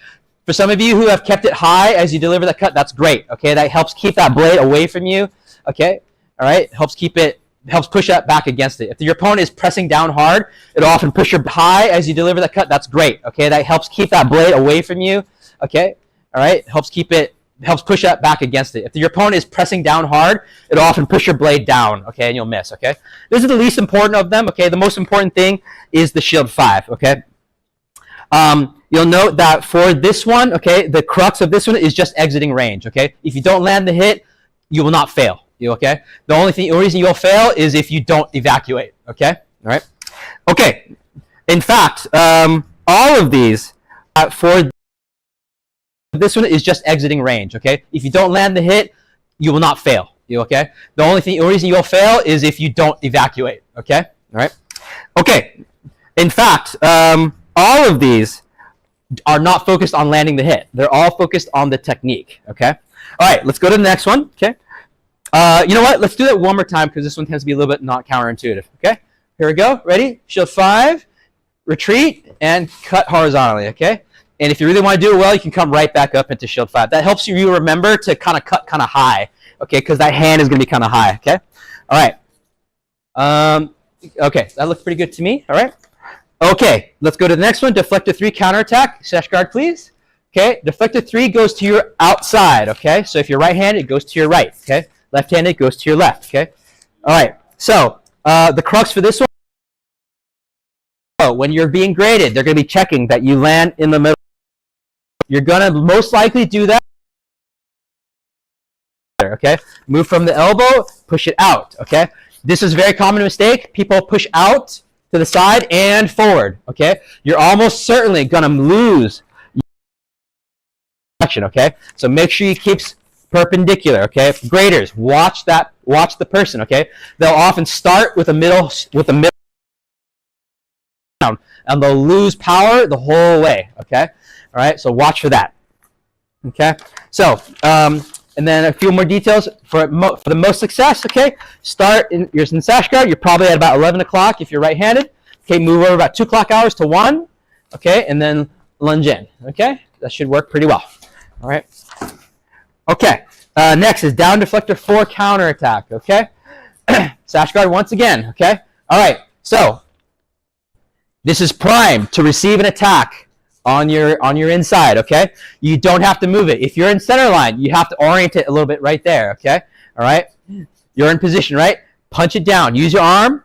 For some of you who have kept it high as you deliver that cut, that's great, okay, that helps keep that blade away from you, okay, all right, helps push up back against it. If your opponent is pressing down hard, it'll often push your high as you deliver that cut, that's great, okay, that helps keep that blade away from you, okay, all right, helps push up back against it. If your opponent is pressing down hard, it'll often push your blade down, okay, and you'll miss, okay? This is the least important of them, okay? The most important thing is the Shield 5, okay? You'll note that for this one, okay, the crux of this one is just exiting range, okay? If you don't land the hit, you will not fail, okay? The only reason you'll fail is if you don't evacuate, okay? All right? Okay, in fact, all of these, for this one is just exiting range, okay? If you don't land the hit, you will not fail, okay? The only reason you'll fail is if you don't evacuate, okay? All right? Okay, in fact, all of these are not focused on landing the hit. They're all focused on the technique, okay? All right, let's go to the next one, okay? You know what? Let's do that one more time because this one tends to be a little bit not counterintuitive, okay? Here we go. Ready? Shield 5, retreat, and cut horizontally, okay? And if you really want to do it well, you can come right back up into Shield 5. That helps you remember to kind of cut kind of high, okay? Because that hand is going to be kind of high, okay? All right. Okay, that looks pretty good to me, all right? Okay, let's go to the next one. Deflector 3 counterattack. Sash guard, please. Okay, Deflector 3 goes to your outside, okay? So if you're right-handed, it goes to your right, okay? Left-handed, it goes to your left, okay? All right, so the crux for this one, when you're being graded, they're going to be checking that you land in the middle. You're going to most likely do that, okay? Move from the elbow, push it out, okay? This is a very common mistake. People push out to the side and forward, okay? You're almost certainly going to lose your action, okay? So make sure you keep perpendicular, okay? Graders, watch the person, okay? They'll often start with a middle and they'll lose power the whole way, okay? All right, so watch for that, okay? So, and then a few more details for the most success, okay? You're in sash guard, you're probably at about 11 o'clock if you're right-handed. Okay, move over about 2 clock hours to 1, okay? And then lunge in, okay? that should work pretty well. All right. Okay. Next is down deflector 4 counterattack. Okay. Sash guard once again. Okay. All right. So this is primed to receive an attack on your inside. Okay. You don't have to move it. If you're in center line, you have to orient it a little bit right there. Okay. All right. You're in position, right? Punch it down. Use your arm.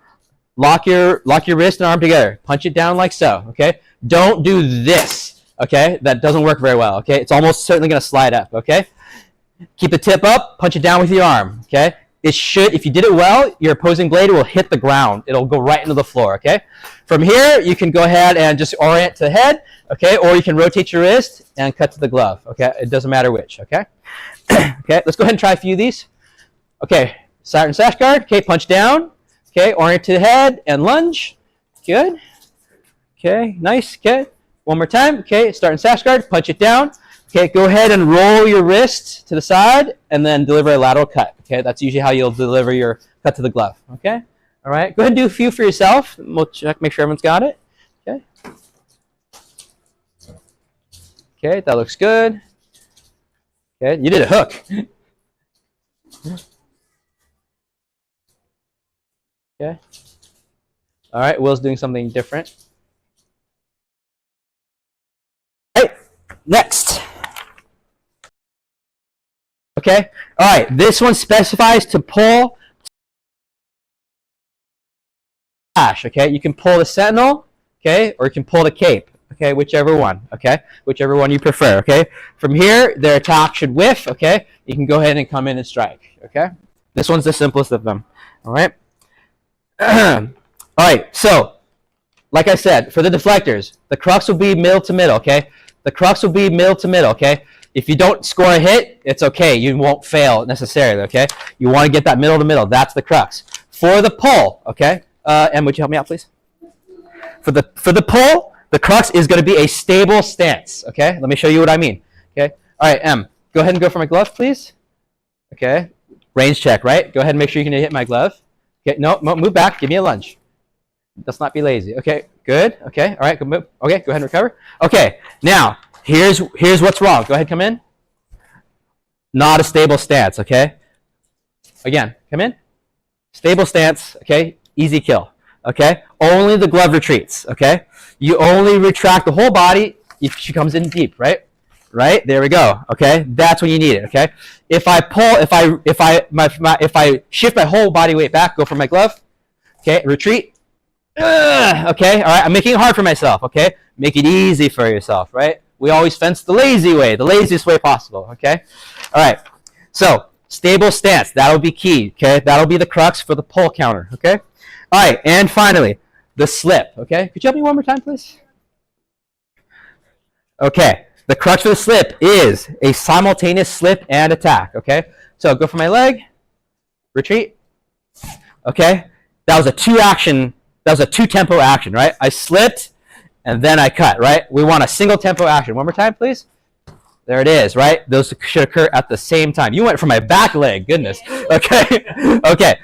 Lock your wrist and arm together. Punch it down like so. Okay. Don't do this. Okay. That doesn't work very well. Okay. It's almost certainly going to slide up. Okay. Keep the tip up. Punch it down with your arm. Okay. It should, if you did it well, your opposing blade will hit the ground. It'll go right into the floor. Okay. From here, you can go ahead and just orient to the head. Okay. Or you can rotate your wrist and cut to the glove. Okay. It doesn't matter which. Okay. Okay. Let's go ahead and try a few of these. Okay. Start in sash guard. Okay. Punch down. Okay. Orient to the head and lunge. Good. Okay. Nice. Okay. One more time. Okay. Start in sash guard. Punch it down. Okay. Go ahead and roll your wrist to the side and then deliver a lateral cut. Okay. That's usually how you'll deliver your cut to the glove. Okay. All right. Go ahead and do a few for yourself. We'll check, make sure everyone's got it. Okay. Okay. That looks good. Okay. You did a hook. Okay. All right. Will's doing something different. All right. Next. Okay. All right. This one specifies to pull Sash. Okay. You can pull the sentinel. Okay. Or you can pull the cape. Okay. Whichever one. Okay. Whichever one you prefer. Okay. From here, their attack should whiff. Okay. You can go ahead and come in and strike. Okay. This one's the simplest of them. All right. All right. So, like I said, for the deflectors, the crux will be middle to middle. Okay. The crux will be middle to middle. Okay. If you don't score a hit, it's okay. You won't fail necessarily, okay? You want to get that middle to middle. That's the crux. For the pull, okay? Em, would you help me out, please? For the pull, the crux is going to be a stable stance, okay? Let me show you what I mean, okay? All right, Em, go ahead and go for my glove, please. Okay. Range check, right? Go ahead and make sure you can hit my glove. Okay, no, move back. Give me a lunge. Let's not be lazy. Okay, good. Okay, all right, go move. Okay, go ahead and recover. Okay, now, here's what's wrong. Go ahead, come in. Not a stable stance, okay? Again, come in. Stable stance, okay? Easy kill, okay? Only the glove retreats, okay? You only retract the whole body if she comes in deep, right? Right? There we go, okay? That's when you need it, okay? If I pull, if I shift my whole body weight back, go for my glove, okay? Retreat. Okay, all right? I'm making it hard for myself, okay? Make it easy for yourself, right? We always fence the lazy way, the laziest way possible, okay? All right, so stable stance, that'll be key, okay? That'll be the crux for the pull counter, okay? All right, and finally, the slip, okay? Could you help me one more time, please? Okay, the crux for the slip is a simultaneous slip and attack, okay? So go for my leg, retreat, okay? That was a two-tempo action, right? I slipped, and then I cut, right? We want a single tempo action. One more time, please. There it is, right? Those should occur at the same time. You went for my back leg, goodness. Okay, okay.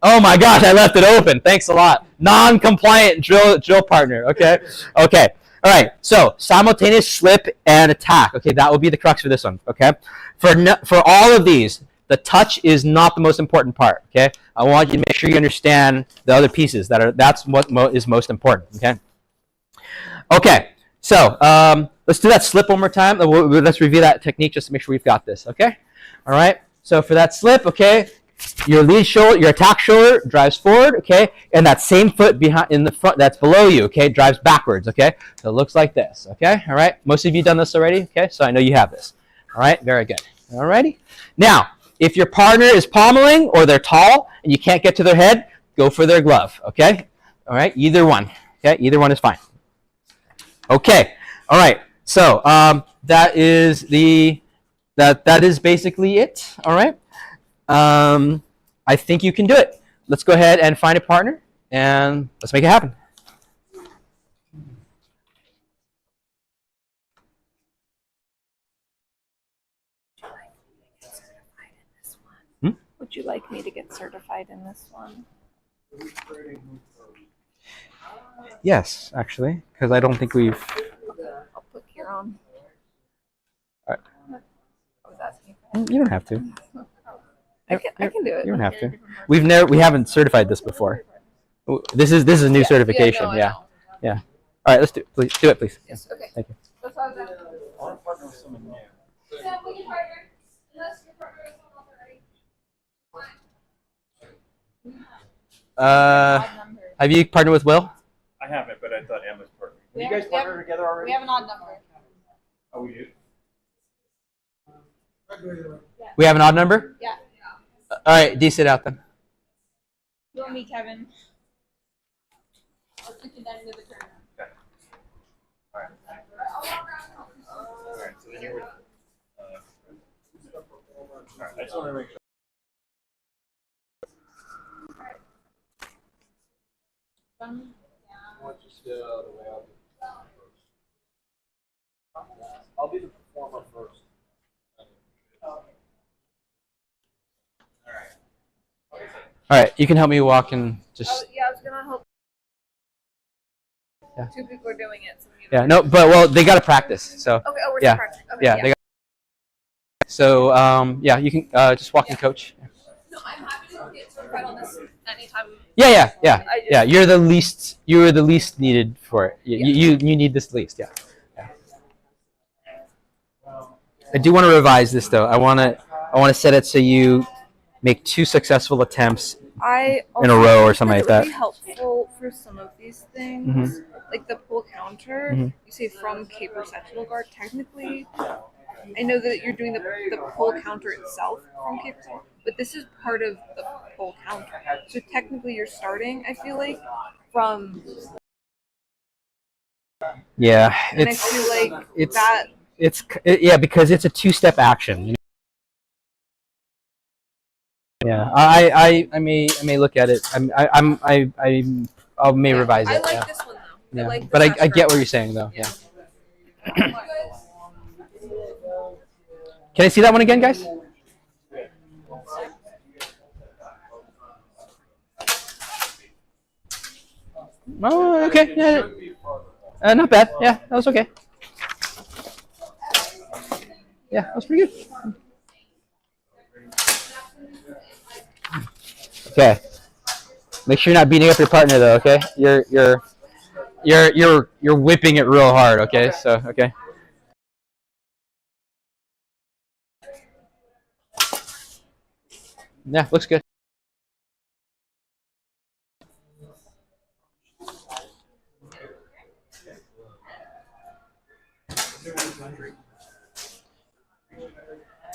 Oh my gosh, I left it open. Thanks a lot. Non-compliant drill partner, okay? Okay, all right. So simultaneous slip and attack. Okay, that will be the crux for this one, okay? For all of these, the touch is not the most important part, okay? I want you to make sure you understand the other pieces. That's what is most important, okay? Okay, so let's do that slip one more time. Let's review that technique just to make sure we've got this, okay? All right, so for that slip, okay, your lead shoulder, your attack shoulder drives forward, okay, and that same foot behind in the front that's below you, okay, drives backwards, okay? So it looks like this, okay? All right, most of you done this already, okay? So I know you have this. All right, very good. All righty. Now, if your partner is pommeling or they're tall and you can't get to their head, go for their glove, okay? All right, either one, okay? Either one is fine. Okay, all right. So that is basically it. All right. I think you can do it. Let's go ahead and find a partner and let's make it happen. Would you like me to get certified in this one? Yes, actually, because I don't think we've. I'll put here on. You don't have to. I can do it. You don't have to. We haven't certified this before. This is a new certification. Yeah. Yeah. All right, let's do it. Please do it, please. Yes. Okay. Thank you. That's what I was asking. I want to partner with someone new. Yeah, we can partner. Unless your partner is not already. Have you partnered with Will? I haven't, but I thought Emma's partnering. We You have- guys we have- partner together already? We have an odd number. Oh, we do? We have an odd number? Yeah. All right, D, sit out then. You and me, Kevin. I'll put you down into the turn. Alright. Alright, so then you're with. Alright, I just want to make sure. I'll be the performer first. All right, you can help me walk and just. Yeah, I was gonna help. Yeah. 2 people are doing it. So Yeah, no, but well, they got to practice. So. Okay. Oh, we're Yeah. still practicing. Okay, Yeah, they got. So yeah, you can just walk and coach. No, I'm happy to get certified on this anytime. Yeah. I just- Yeah, you're the least needed for it. You need this least. Yeah. I do want to revise this though. I want to set it so you make 2 successful attempts in a row or something like that. It would be helpful for some of these things, like the pull counter. Mhm. You say from caper sectional guard. Technically, I know that you're doing the pull counter itself from caper sectional, but this is part of the pull counter. So technically, you're starting. I feel like from. Yeah, And I feel like that. Yeah, because it's a 2-step action. Yeah, I may look at it. I may revise I it. like Yeah. this one though. Yeah. I like But the I get what you're saying though. Yeah. Yeah. Can I see that one again, guys? Oh, okay. Yeah. Not bad. Yeah, that was okay. Yeah, that was pretty good. Okay. Make sure you're not beating up your partner though, okay? You're whipping it real hard, okay? So, okay. Yeah, looks good.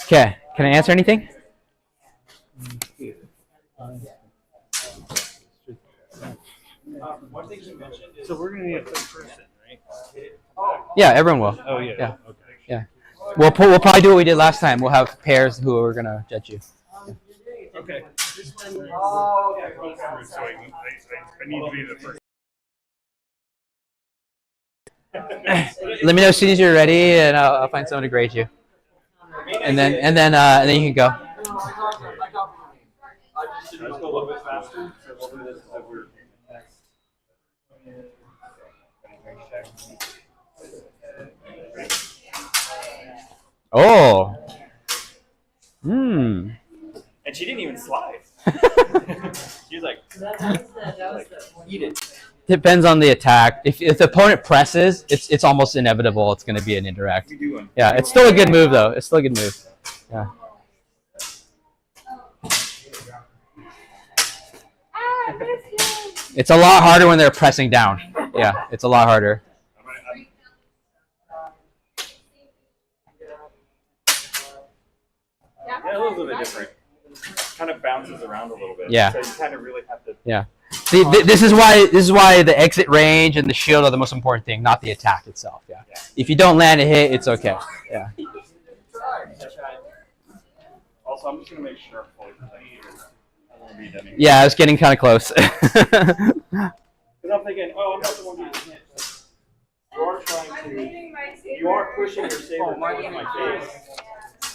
Okay, can I answer anything? One thing you mentioned is. So we're going to need a third person, right? Yeah, everyone will. Oh, yeah. Yeah. Okay. Yeah. We'll probably do what we did last time. We'll have pairs who are gonna judge you. Okay. So I need to be the first. Let me know as soon as you're ready, and I'll find someone to grade you. And then you can go. Let's go a little bit faster. So we'll do this as we're. Oh. And she didn't even slide. She was like, eat it. Depends on the attack. If the opponent presses, it's almost inevitable. It's going to be an indirect. Yeah, it's still a good move though. It's still a good move. Yeah. It's a lot harder when they're pressing down. Yeah, it's a lot harder. Yeah, a little bit different. Kind of bounces around a little bit. Yeah. So you kind of really have to. Yeah. See, this is why the exit range and the shield are the most important thing, not the attack itself. Yeah. If you don't land a hit, it's okay. Yeah. Also, I'm just gonna make sure I'm fully protected. I won't be done. Yeah, I was getting kind of close. Because I'm thinking, oh, I'm not the one getting hit. You are trying to. You are pushing your saber towards my face.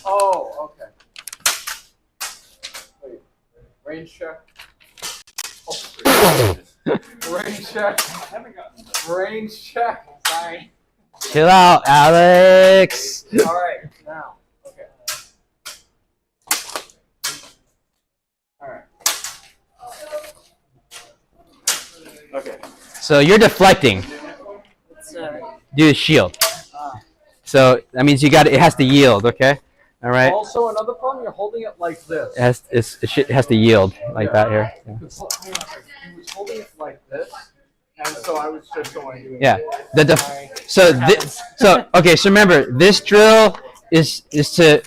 Oh, okay. Wait. Range check. Range check. I haven't gotten. Range check. Sorry. Chill out, Alex. All right. Now. Okay. Okay. So you're deflecting. Do a shield. So that means it has to yield, okay? All right. Also, another problem, you're holding it like this. It has to yield like that here. Yeah. He was holding it like this, and so I was just going. Yeah. Okay. So remember, this drill is to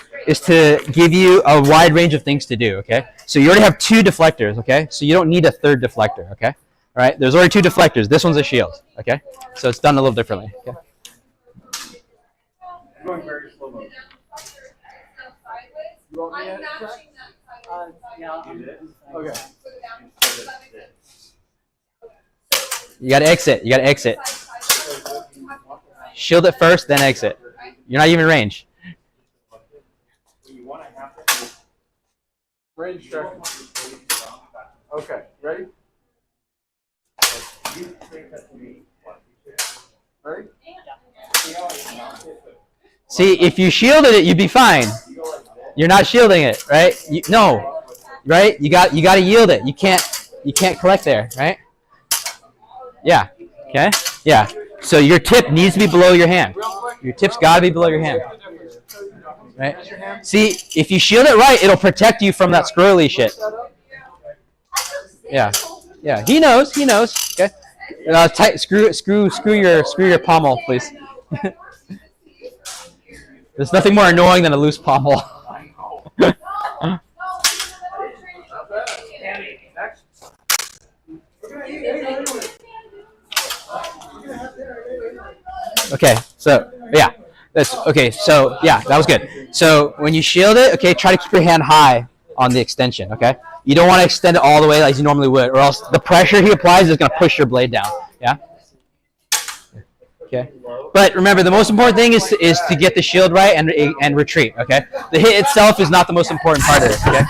give you a wide range of things to do. Okay. So you already have 2 deflectors. Okay. So you don't need a 3rd deflector. Okay. All right. There's already 2 deflectors. This one's a shield. Okay. So it's done a little differently. Okay. Going very slow motion. You want me Okay. You gotta exit. You gotta exit. Shield it first, then exit. You're not even in range. Range check. Okay, ready? Ready? See, if you shielded it, you'd be fine. You're not shielding it, right? No, right? You got to yield it. You can't collect there, right? Yeah. Okay. Yeah. So your tip needs to be below your hand. Your tip's got to be below your hand. Right? See, if you shield it right, it'll protect you from that squirrely shit. Yeah. Yeah. He knows. He knows. Okay. Screw your pommel, please. There's nothing more annoying than a loose pommel. Okay, so yeah, that's okay. So yeah, that was good. So when you shield it, okay, try to keep your hand high on the extension. Okay, you don't want to extend it all the way like you normally would, or else the pressure he applies is going to push your blade down. Yeah. Okay. But remember, the most important thing is to get the shield right and retreat. Okay. The hit itself is not the most important part of this. Okay.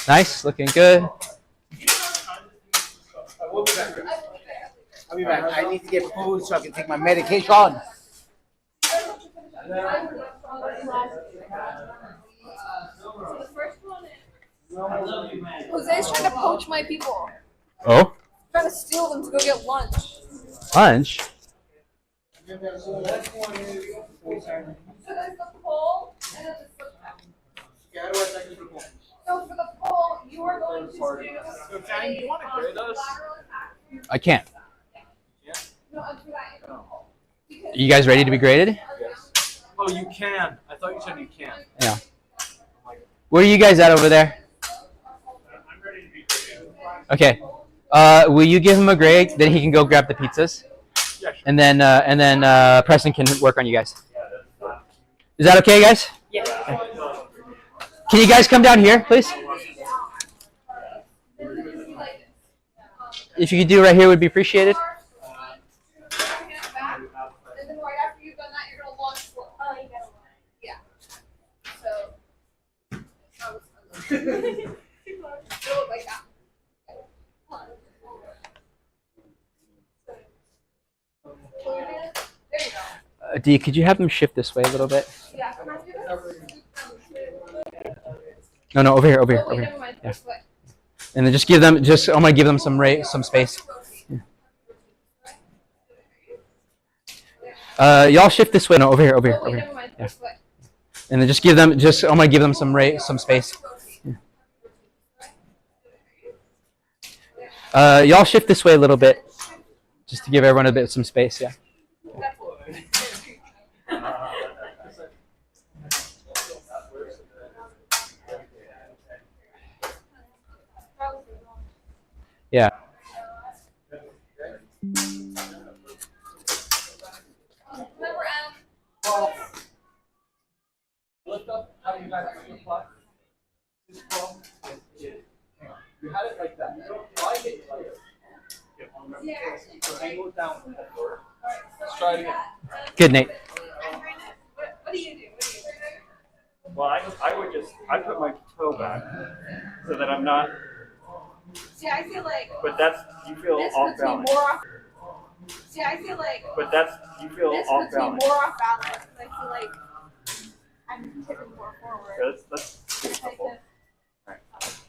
Nice, looking good. I'll be back. I need to get food so I can take my medication. Jose's trying to poach my people. Oh. Trying to steal them to go get lunch. Lunch. So there's the pole and then the slip pack. So for the pole, you are going to do. So, Danny, you want to grade us? I can't. No, for that. You guys ready to be graded? Yes. Oh, you can. I thought you said you can't. Yeah. Where are you guys at over there? Okay. Will you give him a grade? Then he can go grab the pizzas. Yeah, sure. And then Preston can work on you guys. Is that okay, guys? Yeah. Can you guys come down here, please? If you could do it right here, would be appreciated. And then right after you've done that, you're gonna launch for. Oh, you gotta launch. Yeah. So. Do it like that. There you go. Dee, could you have them shift this way a little bit? Yeah. Can I do this? No, over here, over here, Oh, wait, over never here. mind. Yeah. This way. And then just give them, I'm gonna give them some space. Y'all shift this way. No, over here, over here, Oh, over wait, here. never mind. Yeah. This way. And then just give them, I'm gonna give them some space. Y'all shift this way a little bit, just to give everyone some space. Yeah. Yeah. Remember, Adam? Lift up. How do you guys apply? This ball. You had it like that. Why hit it like this? So angle it down. Let's try it again. Good, Nate. What do you do? Well, I put my toe back so that I'm not, See, I feel like but that's, you feel this off puts me balance. more off. See, I feel like But that's, you feel this off puts me balance. more off balance. I feel like I'm tipping more forward. Let's do a couple. Like this.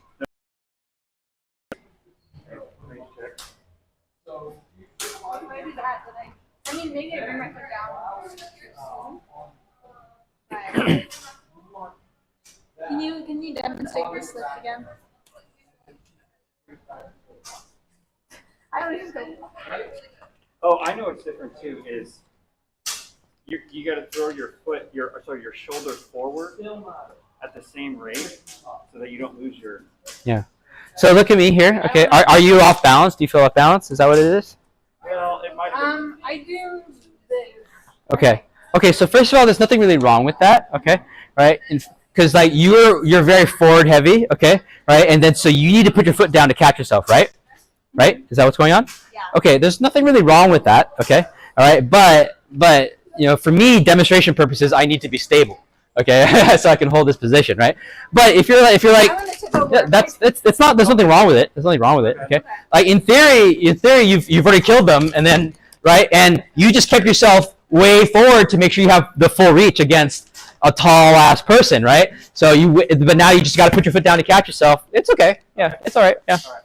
that I mean, maybe I bring my foot down. Can you demonstrate your slip again? I don't even know. Oh, I know what's different too is you got to throw your shoulder forward at the same rate so that you don't lose your. Yeah. So look at me here. Okay. Are you off balance? Do you feel off balance? Is that what it is? Well, it might. I do this. Okay. Okay. So first of all, there's nothing really wrong with that. Okay. Right. Because like you're very forward heavy. Okay. Right. And then so you need to put your foot down to catch yourself. Right. Right. Is that what's going on? Yeah. Okay. There's nothing really wrong with that. Okay. All right. But you know, for me, demonstration purposes, I need to be stable. Okay, so I can hold this position, right? But if you're like, yeah, it's not. There's nothing wrong with it. There's nothing wrong with it. Okay, like in theory, you've already killed them, and then right, and you just kept yourself way forward to make sure you have the full reach against a tall ass person, right? So but now you just got to put your foot down to catch yourself. It's okay. Yeah, it's all right. Yeah. All right.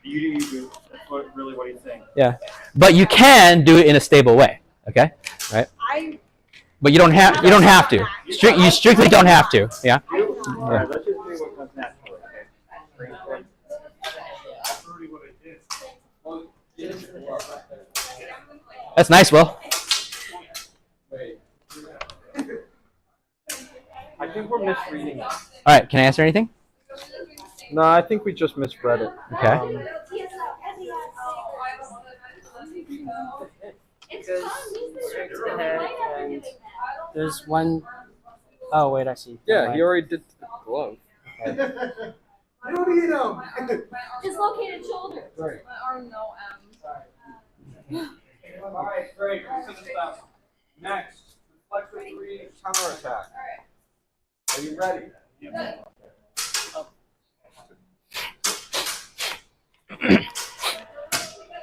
You do. That's really what he's saying. Yeah, but you can do it in a stable way. Okay, right? But you don't have to. You strictly don't have to. Yeah. All right, let's just do what comes naturally. Okay. That's nice, Will. I think we're misreading it. All right, can I answer anything? No, I think we just misread it. Okay. Goes straight to the head, and there's one oh wait, I see. Yeah, he already did the glove. Dislocated shoulder. Right. Or no, All right, great. Next, flex with 3 counterattack. Are you ready? Yeah.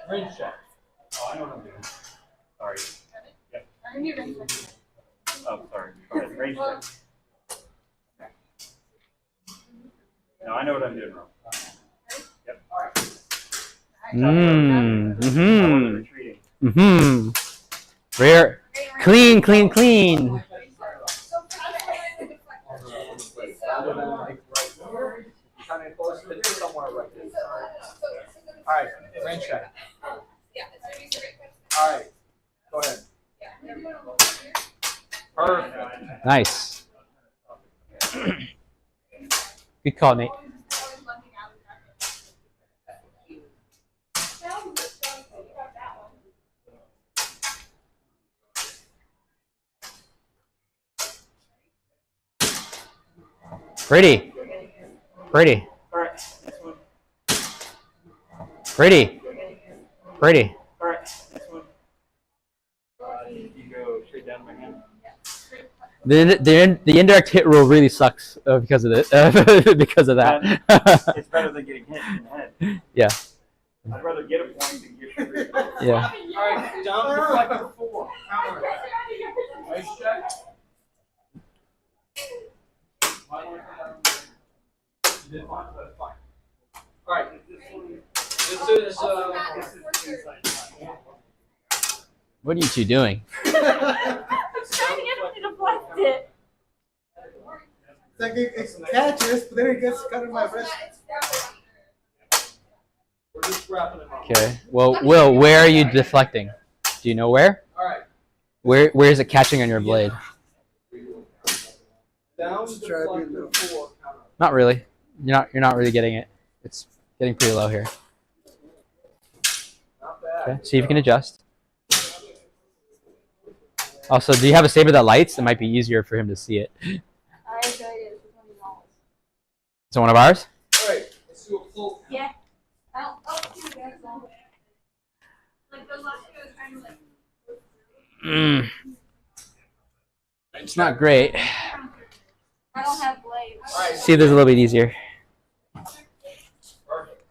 Range check. Oh, I know what I'm doing. Sorry. Yep. Oh, sorry. Go ahead. Range check. Okay. No, I know what I'm doing wrong. Yep. All right. Retreating. Rare. Clean, clean, clean. Kind of close to somewhere right there. All right. Range check. All right. Go ahead. Perfect. Nice. Good call, Nate. Pretty. Pretty. All right. Next one. Pretty. Pretty. All right. Next one. You go straight down my hand. The indirect hit rule really sucks because of it. Because of that. It's better than getting hit in the head. Yeah. I'd rather get a point than get 3. Yeah. All right. Down to reflector 4. Counter. Nice check. You did fine. That's fine. All right. This is What are you two doing? I'm trying to get you to deflect it. It's like it catches, but then it gets cut in my wrist. We're just wrapping them up. Okay. Well, Will, where are you deflecting? Do you know where? All right. Where is it catching on your blade? Down to reflector 4. Counter. Not really. You're not really getting it. It's getting pretty low here. Not bad. Okay. See if you can adjust. Also, do you have a saber that lights? It might be easier for him to see it. I enjoyed it. Is it one of ours? All right. Let's do a full. Yeah. Like the last year, I was trying to like. It's not great. I don't have blades. See, there's a little bit easier.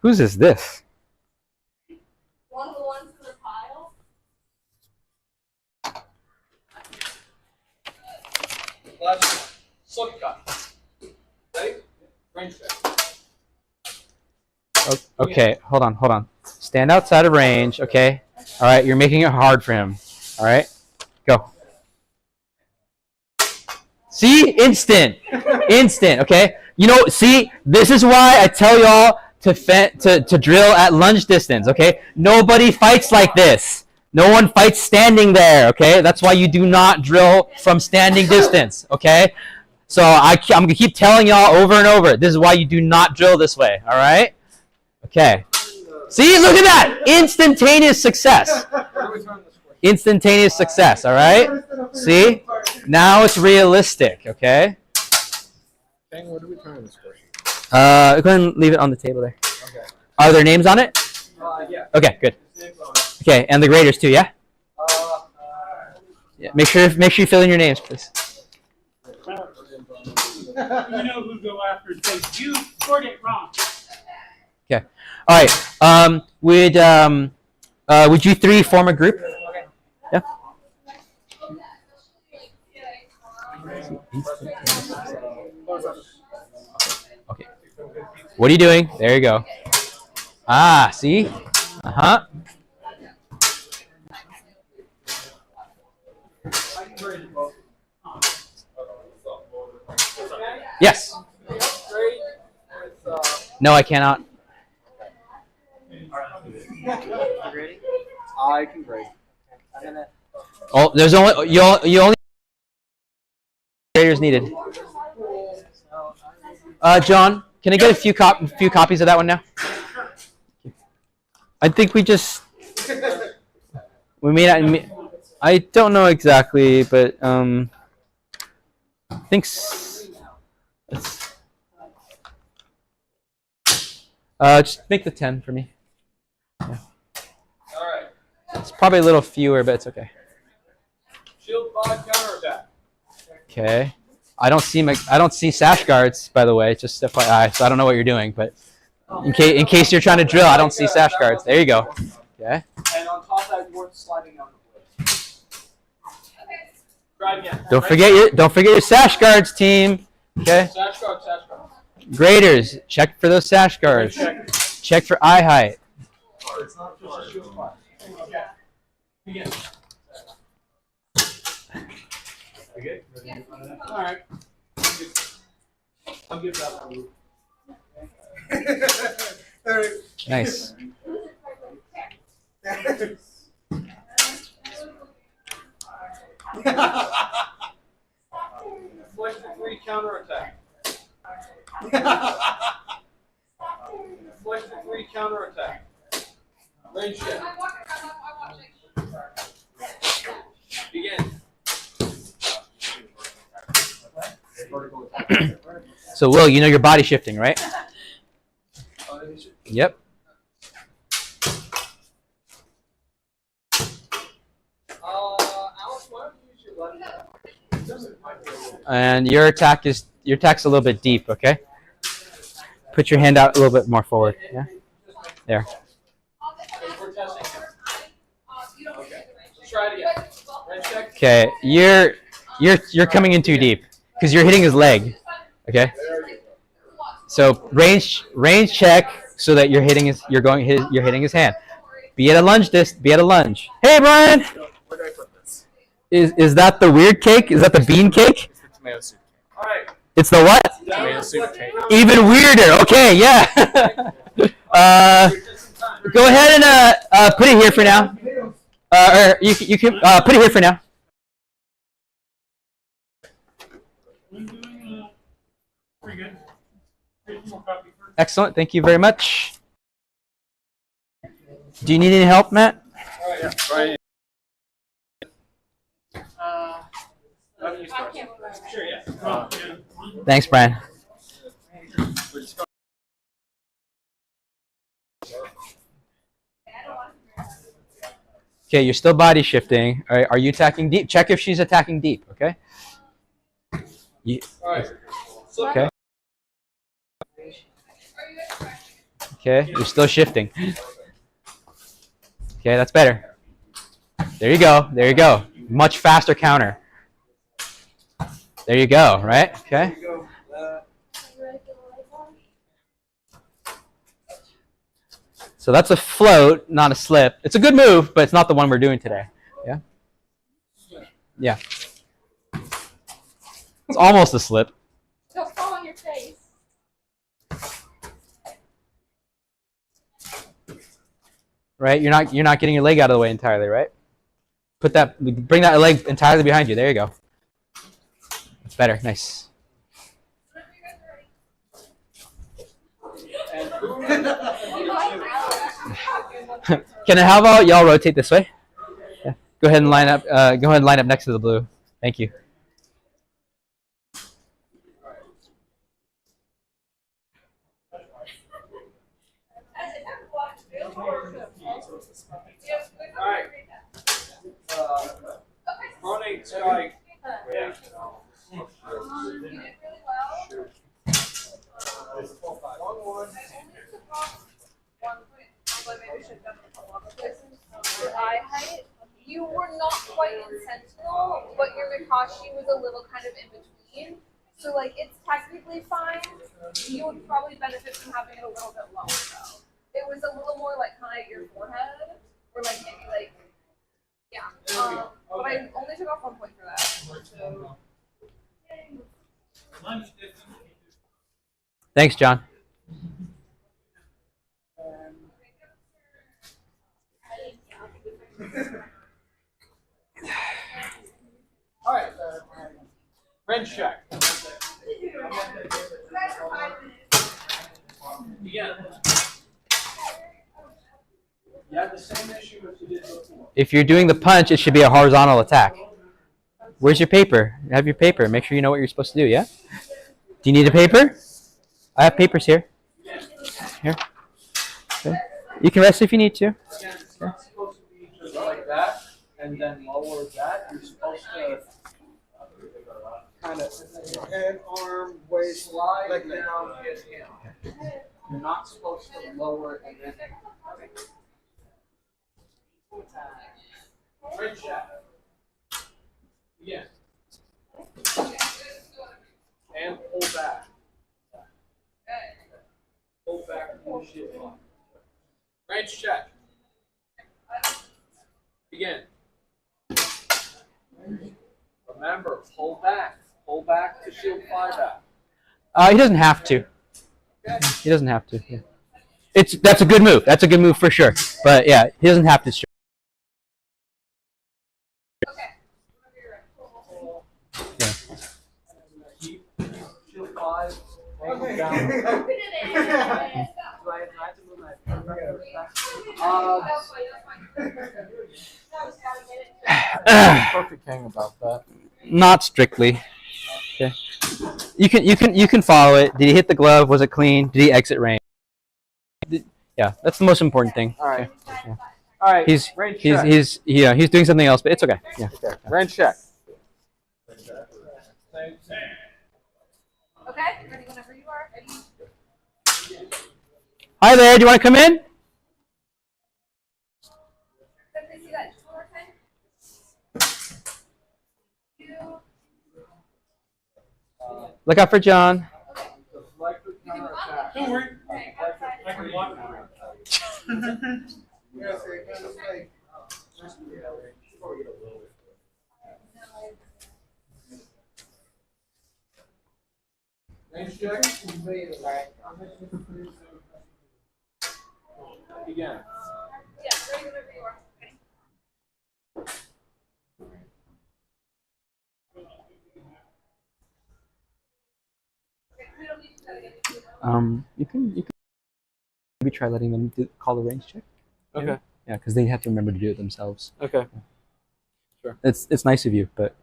Whose is this? One of the ones in the pile. Last one. Slip cut. Ready? Range check. Okay, hold on. Stand outside of range, okay? All right, you're making it hard for him. All right, go. See, instant, okay. You know, see, this is why I tell y'all to drill at lunge distance. Okay, nobody fights like this. No one fights standing there. Okay, that's why you do not drill from standing distance. Okay, so I'm gonna keep telling y'all over and over. This is why you do not drill this way. All right. Okay. See, look at that, instantaneous success. Instantaneous success, all right? See? Now it's realistic, okay? What do we turn this question? Go ahead and leave it on the table there. Okay. Are there names on it? Yeah. Okay, good. Okay, and the graders too, yeah? Yeah. Make sure you fill in your names, please. You know who go after and say, you scored it wrong. Okay. All right. Would you three form a group? Yeah. Okay. What are you doing? There you go. Ah, see? Uh-huh. Yes. No, I cannot. I can grade. Oh, there's only you only graders needed. John, can I get a few copies of that one now? I think we may not. I don't know exactly, but I think. Just make the 10 for me. Yeah. All right. It's probably a little fewer, but it's okay. Shield 5 counterattack. Okay. I don't see sash guards, by the way, just FYI. So I don't know what you're doing, but in case you're trying to drill, I don't see sash guards. There you go. Okay. And on top of that, you weren't sliding down the blade. Try again. Don't forget your sash guards, team. Okay. Sash guard, sash guard. Graders, check for those sash guards. Check for eye height. It's not just a shield 5. Okay. Begin. Okay. All right. I'll give that one. Nice. Flex to 3 counterattack. Flex to 3 counterattack. Range check. Begin. So Will, you know your body shifting, right? Yep. Alex, why don't you use your left hand? And your attack's a little bit deep, okay? Put your hand out a little bit more forward. Yeah. There. We're testing. Okay. Let's try it again. Range check. Okay. You're coming in too deep because you're hitting his leg. Okay. So range check so that you're hitting his hand. Be at a lunge Be at a lunge. Hey Brian. Where do I put this? Is that the weird cake? Is that the bean cake? It's the tomato soup. All right. It's the what? Tomato soup cake. Even weirder. Okay, yeah. Go ahead and put it here for now. Or you can put it here for now. I'm doing pretty good. Here's more copy first. Excellent. Thank you very much. Do you need any help, Matt? All right. Yeah. Right. Sure, yeah. Thanks, Brian. Okay, you're still body shifting. All right, are you attacking deep? Check if she's attacking deep, okay? All right. Okay. Okay, you're still shifting. Okay, that's better. There you go. There you go. Much faster counter. There you go, right? Okay. So that's a float, not a slip. It's a good move, but it's not the one we're doing today. Yeah? Yeah. It's almost a slip. Don't fall on your face. Right? You're not getting your leg out of the way entirely, right? Bring that leg entirely behind you. There you go. That's better. Nice. How about y'all rotate this way? Yeah. Go ahead and line up. Go ahead and line up next to the blue. Thank you. Alright. Pronate strike. Yeah. Your eye height, you were not quite in Sentinel, but your Mikashi was a little kind of in between. So like it's technically fine. You would probably benefit from having it a little bit lower though. It was a little more like kind of at your forehead, or like maybe like yeah. But I only took off 1 point for that. So. Thanks, John. All right. Wrench check. Begin. You had the same issue as you did before. If you're doing the punch, it should be a horizontal attack. Where's your paper? Have your paper. Make sure you know what you're supposed to do, yeah? Do you need a paper? I have papers here. Here. Okay. You can rest if you need to. Again, it's not supposed to be just like that, and then lower that. You're supposed to kind of head, arm, waist, slide down, hit in. You're not supposed to lower it and then. Wrench check. Yeah. And pull back. Pull back from the shit line. Wrench check. Begin. Remember, pull back. Pull back to shield fly back. He doesn't have to. Okay. He doesn't have to. Yeah. That's a good move. That's a good move for sure. But yeah, he doesn't have to. Yeah. Keep shield fly. Angle down. Do I have to move my perfect thing about that. Not strictly. Okay. You can follow it. Did he hit the glove? Was it clean? Did he exit range? Yeah, that's the most important thing. All right. Okay. Yeah. All right. He's range check. he's doing something else, but it's okay. Yeah. Okay. Range check. Okay, ready whenever you are. Ready? Hi there. Do you want to come in? Can I see that just one more time? Look out for John. Don't worry. Okay, I can block now. Range check. Begin. Yeah, ready whenever you are. Ready? Okay, we don't need to try to get to You can maybe try letting them call the range check. Okay. Yeah, because they have to remember to do it themselves. Okay. It's nice of you, but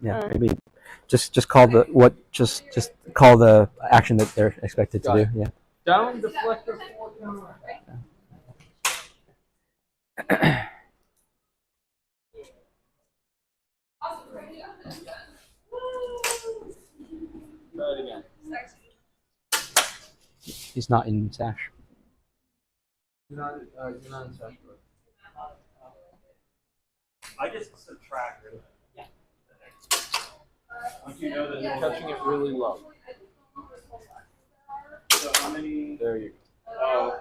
maybe just call call the action that they're expected to Got do. it. Yeah. Down deflector 4 counter. Try it again. He's not in Sash. You're not in touch with. I just subtract it. Once you know that you're touching it really low. So how many? There you go. Oh.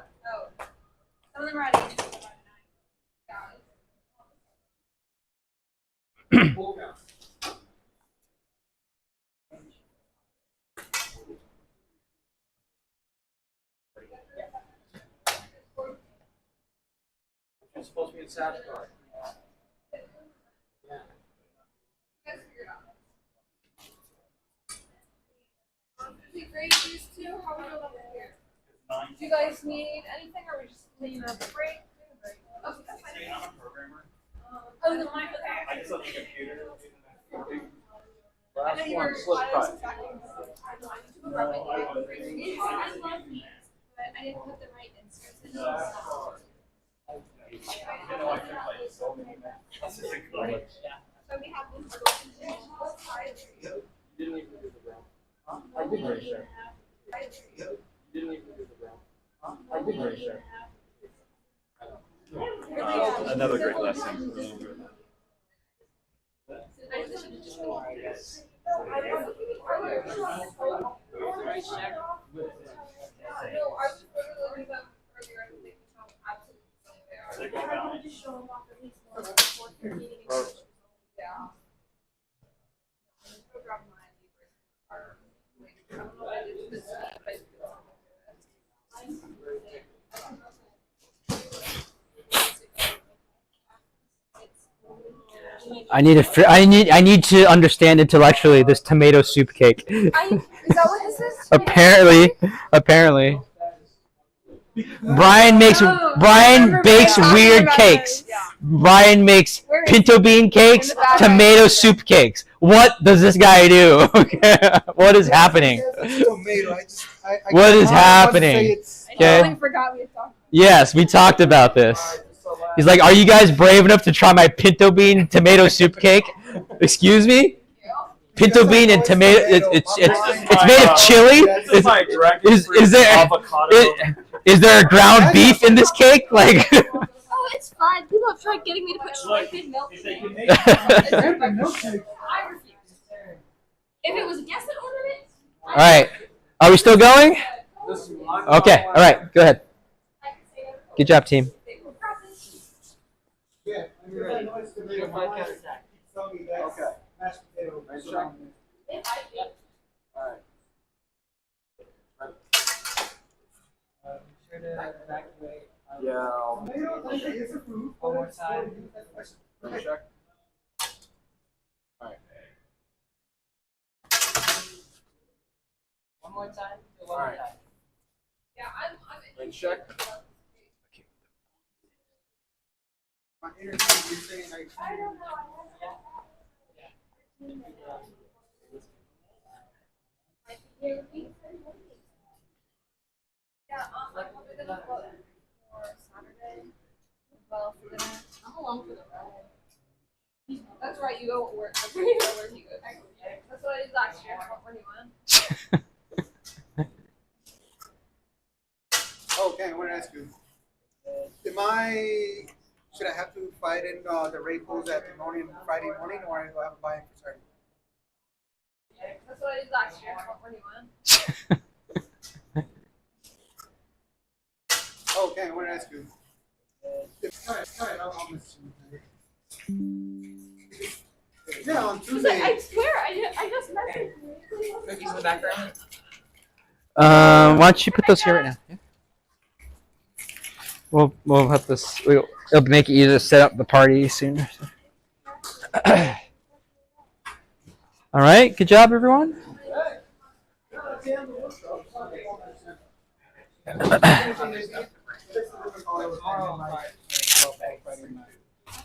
Someone ready? It's supposed to be in Sash guard. Great, these two. How are we doing over here? Do you guys need anything, or are we just taking a break? Okay, that's fine. Oh, the mic. I just on the computer. I know Last you one, were. slip I cut. was exactly. I love these, but I didn't put the right inserts in. So we have this. You didn't even do the round. I did raise that. You didn't even do the round. I did raise that. Another great lesson. I need to understand intellectually this tomato soup cake. Is that what this is? Apparently. Brian bakes weird cakes. Yeah. Brian makes pinto bean cakes, tomato soup cakes. What does this guy do? What is happening? What is happening? I Okay. totally forgot we had talked. Yes, we talked about this. He's like, "Are you guys brave enough to try my pinto bean tomato soup cake?" Excuse me? Pinto bean and tomato. It's made of chili. Is there a ground beef in this cake? Like. Oh, it's fine. People have tried getting me to put soybean milk in it. I refuse. If it was a guest that ordered it. All right. Are we still going? Okay. All right. Go ahead. Good job, team. Yeah. Okay. Mashed potato. Nice shot. Alright. Sure to evacuate. Yeah. One more time. Check. Alright. One more time. One All more right. time. Yeah, I'm And check. I don't know. Yeah, I'm probably gonna vote for Saturday. Well, for dinner. I'm along for the ride. That's right, you go where you go where he goes. That's what I did last year. I went where he went. Okay, I want to ask you. Should I have to fight in the raid pools at the morning, Friday morning, or do I have a buy-in for Saturday? That's what I did last year. I went where he went. Okay, I want to ask you. Alright, I'll miss you. Yeah, on He's Tuesday. like, I swear, I just messaged you. Cookies in the background. Why don't you put those here right now? Yeah. We'll have this. It'll make it easier to set up the party soon. All right. Good job, everyone.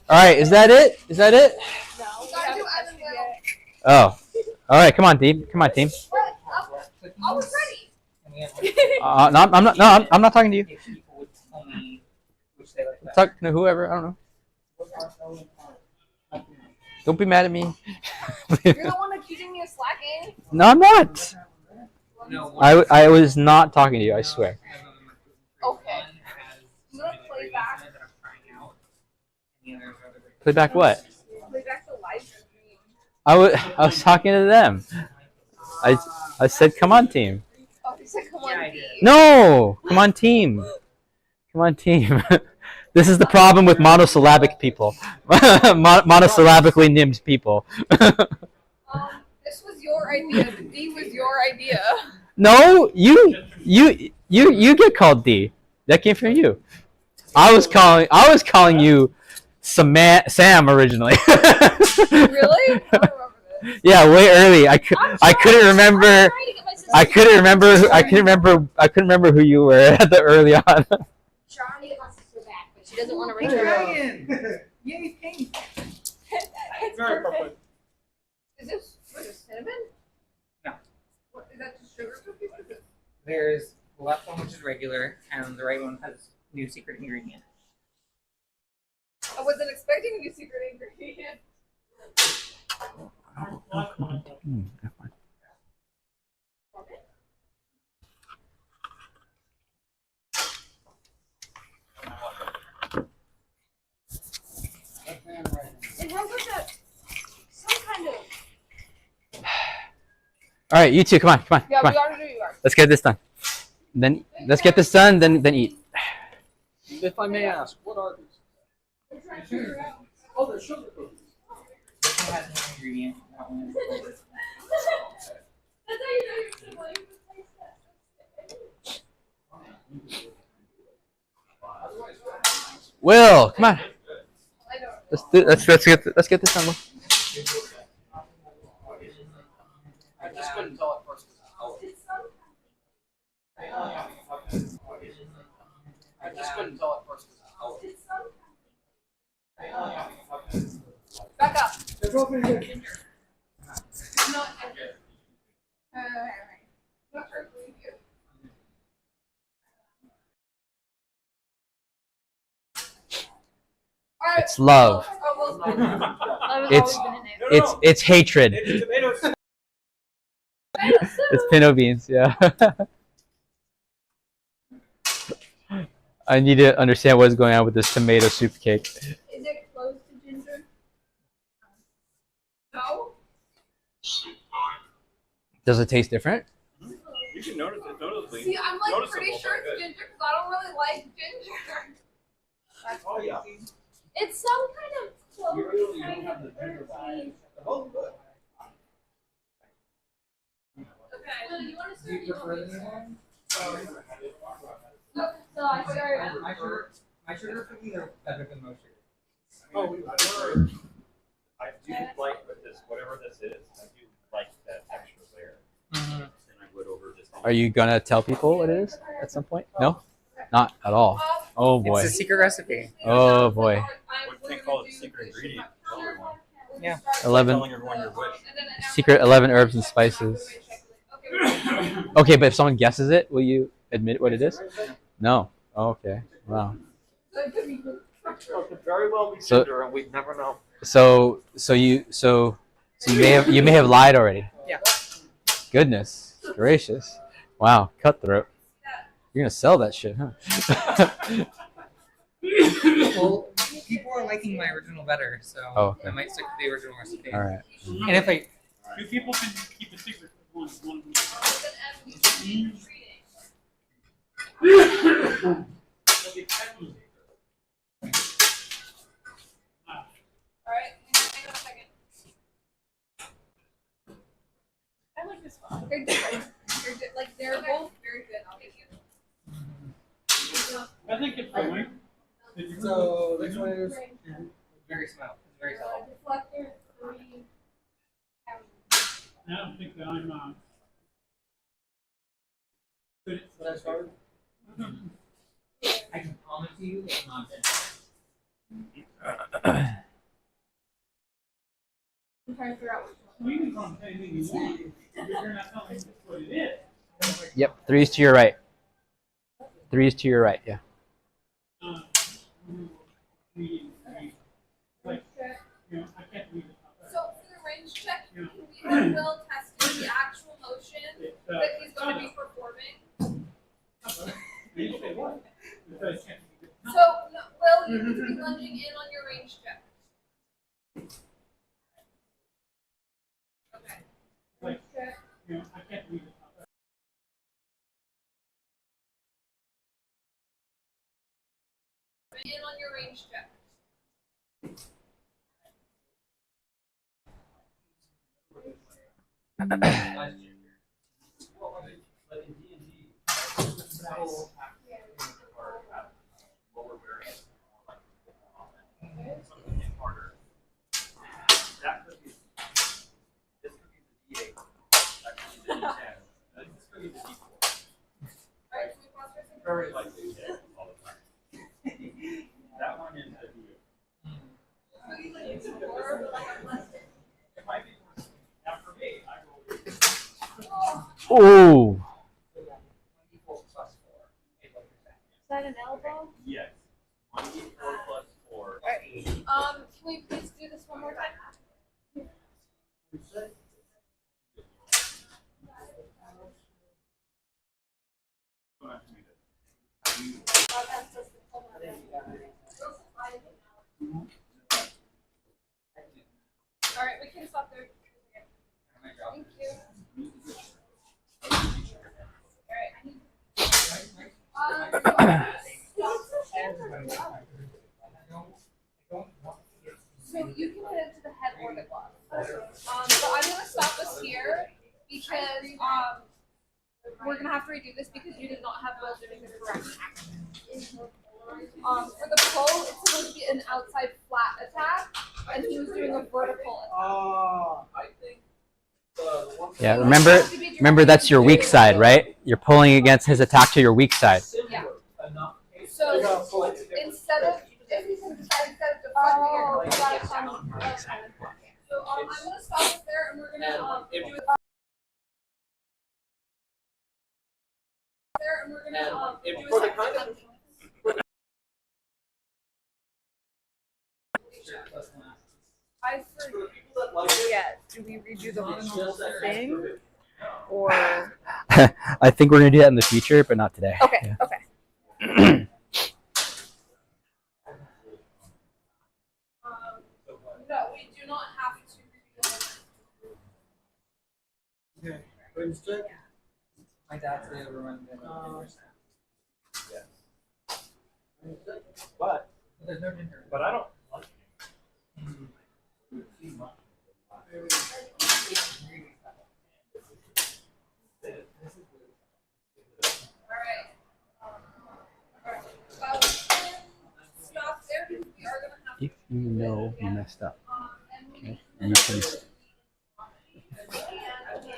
All right. Is that it? Is that it? No, we gotta do Evan Will. Oh. All right. Come on, team. Come on, team. What? I was ready. No, I'm not. No, I'm not talking to you. If people would tell me which they like I'm talking to whoever. I don't know. Don't be mad at me. You're the one accusing me of slacking. No, I'm not. No, I was not talking to you. I swear. Okay. I'm gonna play back. Play back what? Play back the live stream. I was talking to them. I said, come on, team. Oh, he said, come on, Yeah, I B. did. No, come on, team. Come on, team. This is the problem with monosyllabic people. Monosyllabically named people. This was your idea. The D was your idea. No, you get called D. That came from you. I was calling you Sam originally. Really? I don't remember this. Yeah, way early. I couldn't remember. I couldn't remember who you were early on. Trying to get my sister back, but She doesn't want to return. Ryan! Yay, pink! It's Very perfect. perfect. Is this what is cinnamon? No. What, is that just sugar cookies? What is it? There's the left one, which is regular, and the right one has new secret ingredient. I wasn't expecting a new secret ingredient. Oh, come on, team. Come on. It has like some kind of. All right, you two, come on. Yeah, Come we on. gotta do yours. Let's get this done. Then let's get this done. Then eat. If I may ask, what are these? We're trying to figure it out. Oh, they're sugar cookies. This one has new ingredient. That one is regular. That's how you know you're sibling. Will, come on. I know. Let's get this done. Will. I just couldn't tell at first. I just couldn't tell at first. Back up. They're both very good. Ginger. Not ginger. Not sure if we do. All right. It's love. Oh, well, love has It's always been in it. it's hatred. It's tomatoes. It's pinto beans. Yeah. I need to understand what's going on with this tomato soup cake. Is it close to ginger? No. Does it taste different? You can notice it noticeably. See, I'm like Noticeable, pretty sure but it's ginger because I don't really like ginger. Oh yeah. it's some kind of clove You really kind don't have the of ginger earthy. They're both good. Okay. So you want to Do you serve prefer you the new one? So I started. My sugar cookies are better than most sugar. Oh, we heard. I do like with this, whatever this is, I do like that extra layer. Mm-hmm. Than I would over just. Are you gonna tell people what it is at some point? No, not at all. Oh boy. It's a secret recipe. Oh boy. What they call it secret ingredient. Tell everyone. Yeah. 11 Telling everyone your wish. secret 11 herbs and spices. Okay, but if someone guesses it, will you admit what it is? No. Oh, okay. Wow. It could very well be So- ginger, and we'd never know. So you may have lied already. Yeah. Goodness gracious. Wow, cutthroat. You're gonna sell that shit, huh? Well, people are liking my original better, so Oh, okay. I might stick to the original recipe. All right. And if I Two people can keep a secret. One. Alright, hang on a second. I like this one. They're different. They're both very good. I'll give you. I think it's fine. so this one is very small. It's very solid. Deflector 3. I don't think that I'm. Good. Should I start? I can promise you it's not bad. I'm trying to figure out which one. We can call it anything you want. You're not telling us what it is. Yep. 3 is to your right. 3 is to your right. Yeah. Like, I can't read it. So for the range check, we have Will testing the actual motion that he's going to be performing. You say what? Because I can't read it. So, no, Will, you need to be lunging in on your range check. Okay. Like, I can't read it. in on your range check. Alright, can we pause for a second? Very likely, yeah, all the time. That one is the it might be now for me, I will Ooh. Is that an elbow? yes. 1d4 plus 4. Can we please do this one more time? Alright, we can stop there. Thank you. So you can hit into the head or the glove. So I'm gonna stop us here because we're gonna have to redo this because you did not have both doing the correct action. For the pull, it's supposed to be an outside flat attack, and he was doing a vertical attack. I think the one Yeah, remember that's your weak side, right? You're pulling against his attack to your weak side. Yeah. enough. So instead of deflecting, you're going to get down. So I'm gonna stop us there, and we're gonna do it. There, and we're gonna do For the a kind of I forget. Do we redo the whole thing, or I think we're gonna do that in the future, but not today. okay, Yeah. okay. No, we do not have to redo the Okay. Range check. my dad's the other one. But there's no dinner. But I don't like stop there because we are gonna have If you know you messed up, and you can.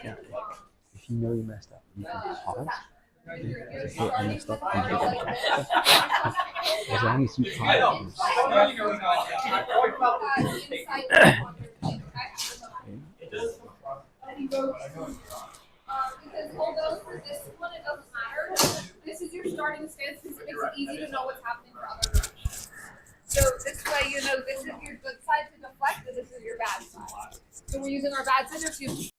Yeah. If you know you messed up, you can pause. Okay, I messed up. You can get back. As long as you pause. Because although for this one it doesn't matter, this is your starting stance because it makes it easy to know what's happening for other directions. So this way you know this is your good side to deflect and this is your bad side. So we're using our bad scissors to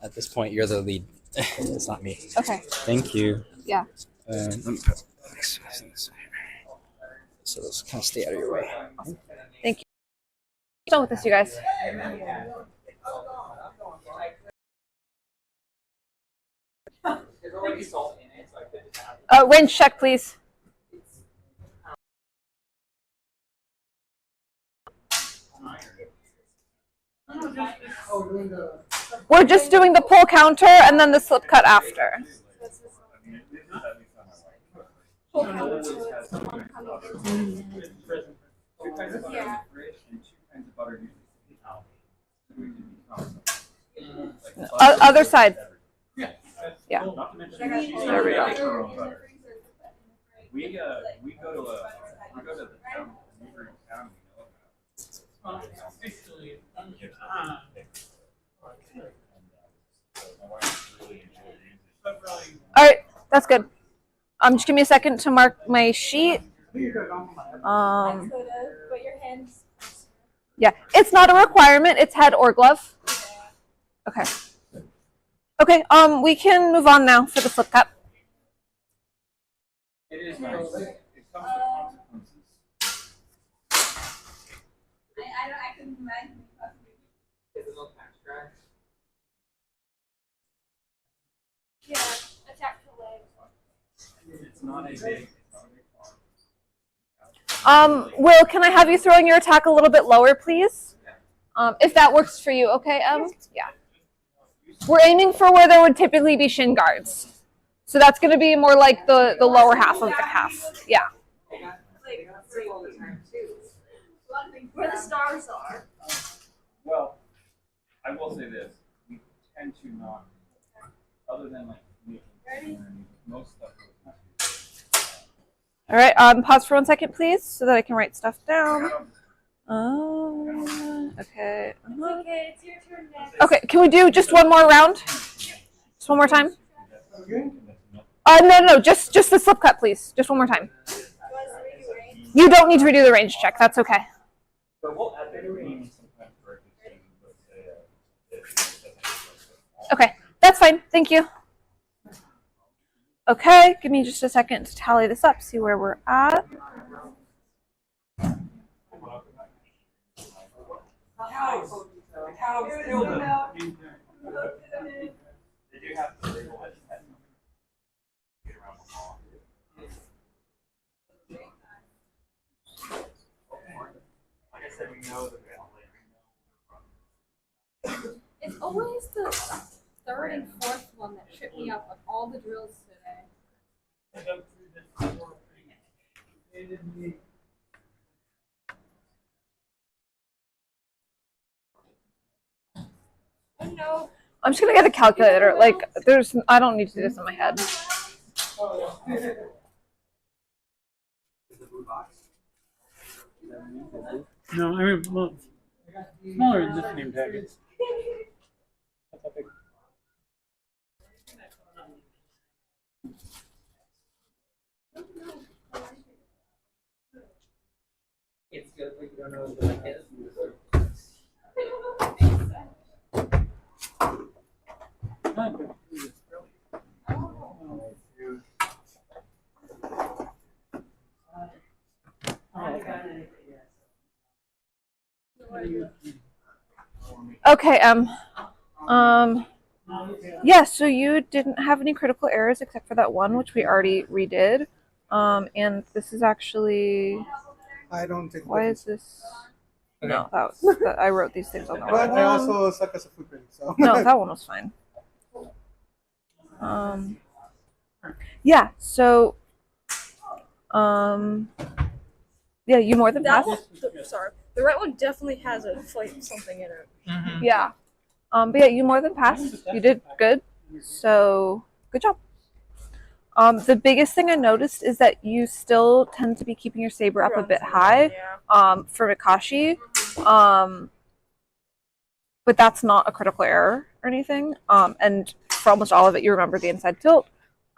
At this point, you're the lead. It's not me. okay. Thank you. Yeah. Let me put this here. So those kind of stay out of your way. Thank you. Done with this, you guys. There's already salt in it, so I could just add Range check, please. Oh, doing the. We're just doing the pull counter and then the slip cut after. Other side. Yeah. There we go. we go to the town, neighboring town we know about. Officially, All right, that's good. Just give me a second to mark my sheet. But your hands. Yeah, it's not a requirement. It's head or glove. Okay. Okay. We can move on now for the flip cut. It is nice. It comes with consequences. I can imagine. Is it not patch track? Yeah, attack the legs. It's not not a big farm. Will, can I have you throwing your attack a little bit lower, please? If that works for you, okay, yeah. We're aiming for where there would typically be shin guards. So that's going to be more like the lower half of the calf. Yeah. Where the stars are. Well, I will say this: we tend to not, other than like making most stuff. All right, pause for 1 second, please, so that I can write stuff down. Okay. Okay, it's your turn next. Okay, can we do just one more round? Just one more time? No, just the slip cut, please. Just one more time. You don't need to redo the range check. That's okay. But we'll add the green sometimes for let's say, Okay, that's fine. Thank you. Okay, give me just a second to tally this up, see where we're at. They do have to get around the ball. Like I said, we know that It's always the third and fourth one that tripped me up on all the drills today. No. I'm just gonna get a calculator. Like, I don't need to do this in my head. No, I mean, well, smaller than this name tag. That's how big. It's good for you don't know what it is. Okay, yeah, so you didn't have any critical errors except for that one, which we already redid. And this is actually, I don't think. why is this? No, I wrote these things on the But wrong I one. also suck as a footprint, so. No, that one was fine. Yeah, so, yeah, you more than That passed. one, sorry. The right one definitely has a like something in it. Yeah. But yeah, you more than passed. You did good. So good job. The biggest thing I noticed is that you still tend to be keeping your saber up a bit high. For Mikashi. But that's not a critical error or anything. And for almost all of it, you remember the inside tilt.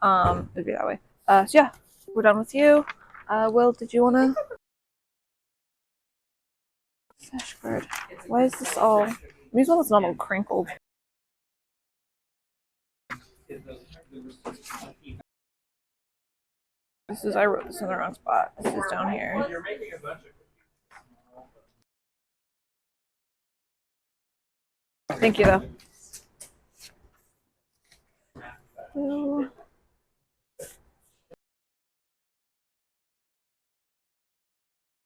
It'd be that way. So yeah, we're done with you. Will, did you wanna? Sash guard. Why is this all? These ones not all crinkled. I wrote this in the wrong spot. This is down here. You're making a bunch of Thank you, though. So,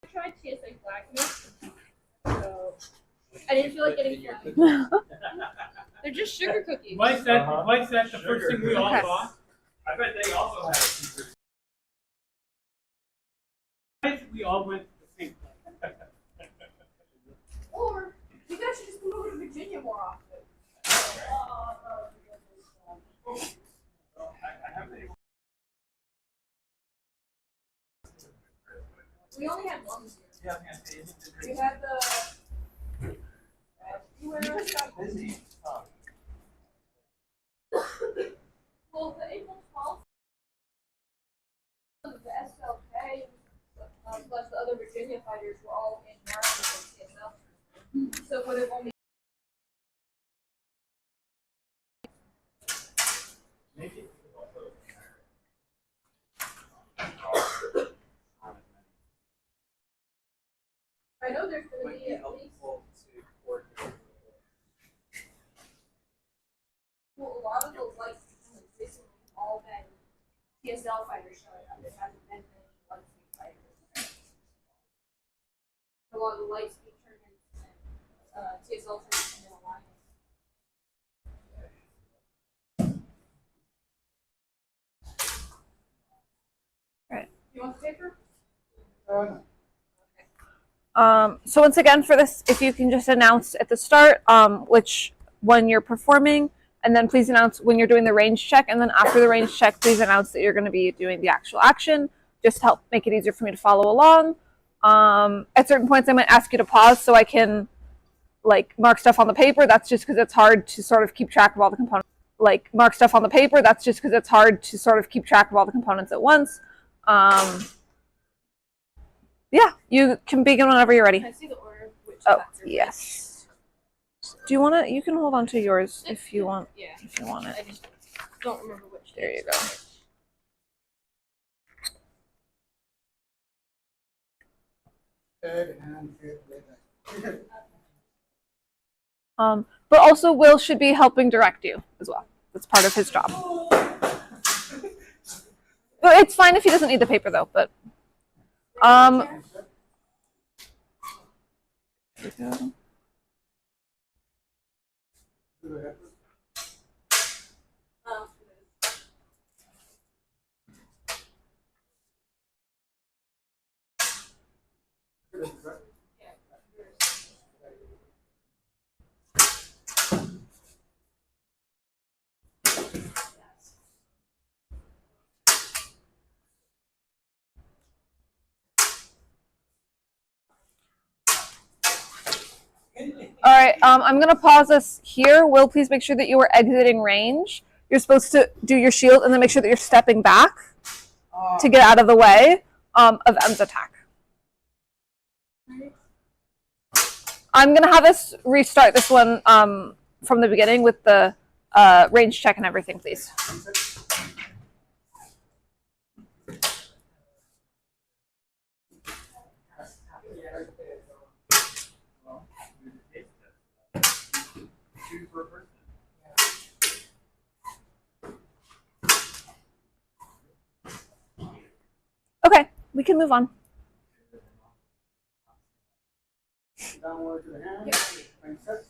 I tried TSA blackness, so I didn't feel like getting flagged. They're just sugar cookies. Why is that the first thing we all Okay. saw? I bet they also had a secret. We all went to the same place. Or you guys should just come over to Virginia more often. We only had one this year. We had the Busy. well, the April 12th, the SLK, plus the other Virginia fighters were all in Maryland and CSL. So it would have only I know there's going to be at least well, a lot of those like basically all been TSL fighters showing up. There hasn't been any Lightspeed fighters. A lot of the Lightspeed tournaments and TSL tournaments in Alliance. Right. You want the paper? So once again, for this, if you can just announce at the start which one you're performing, and then please announce when you're doing the range check, and then after the range check, please announce that you're going to be doing the actual action, just to help make it easier for me to follow along. At certain points, I might ask you to pause so I can like mark stuff on the paper. That's just because it's hard to sort of keep track of all the components. Like mark stuff on the paper. That's just because it's hard to sort of keep track of all the components at once. Yeah, you can begin whenever you're ready. Can I see the order of which Oh, class are yes. Do you want to? You can hold on to yours if you want. Yeah. If you want it. I just don't remember which. There you go. Head, hand, head, leg. But also Will should be helping direct you as well. That's part of his job. But it's fine if he doesn't need the paper though, but there you go. All right, I'm gonna pause us here. Will, please make sure that you are exiting range. You're supposed to do your shield and then make sure that you're stepping back to get out of the way of M's attack. I'm gonna have us restart this one from the beginning with the range check and everything, please. Okay, we can move on. Downward to the hand. And set.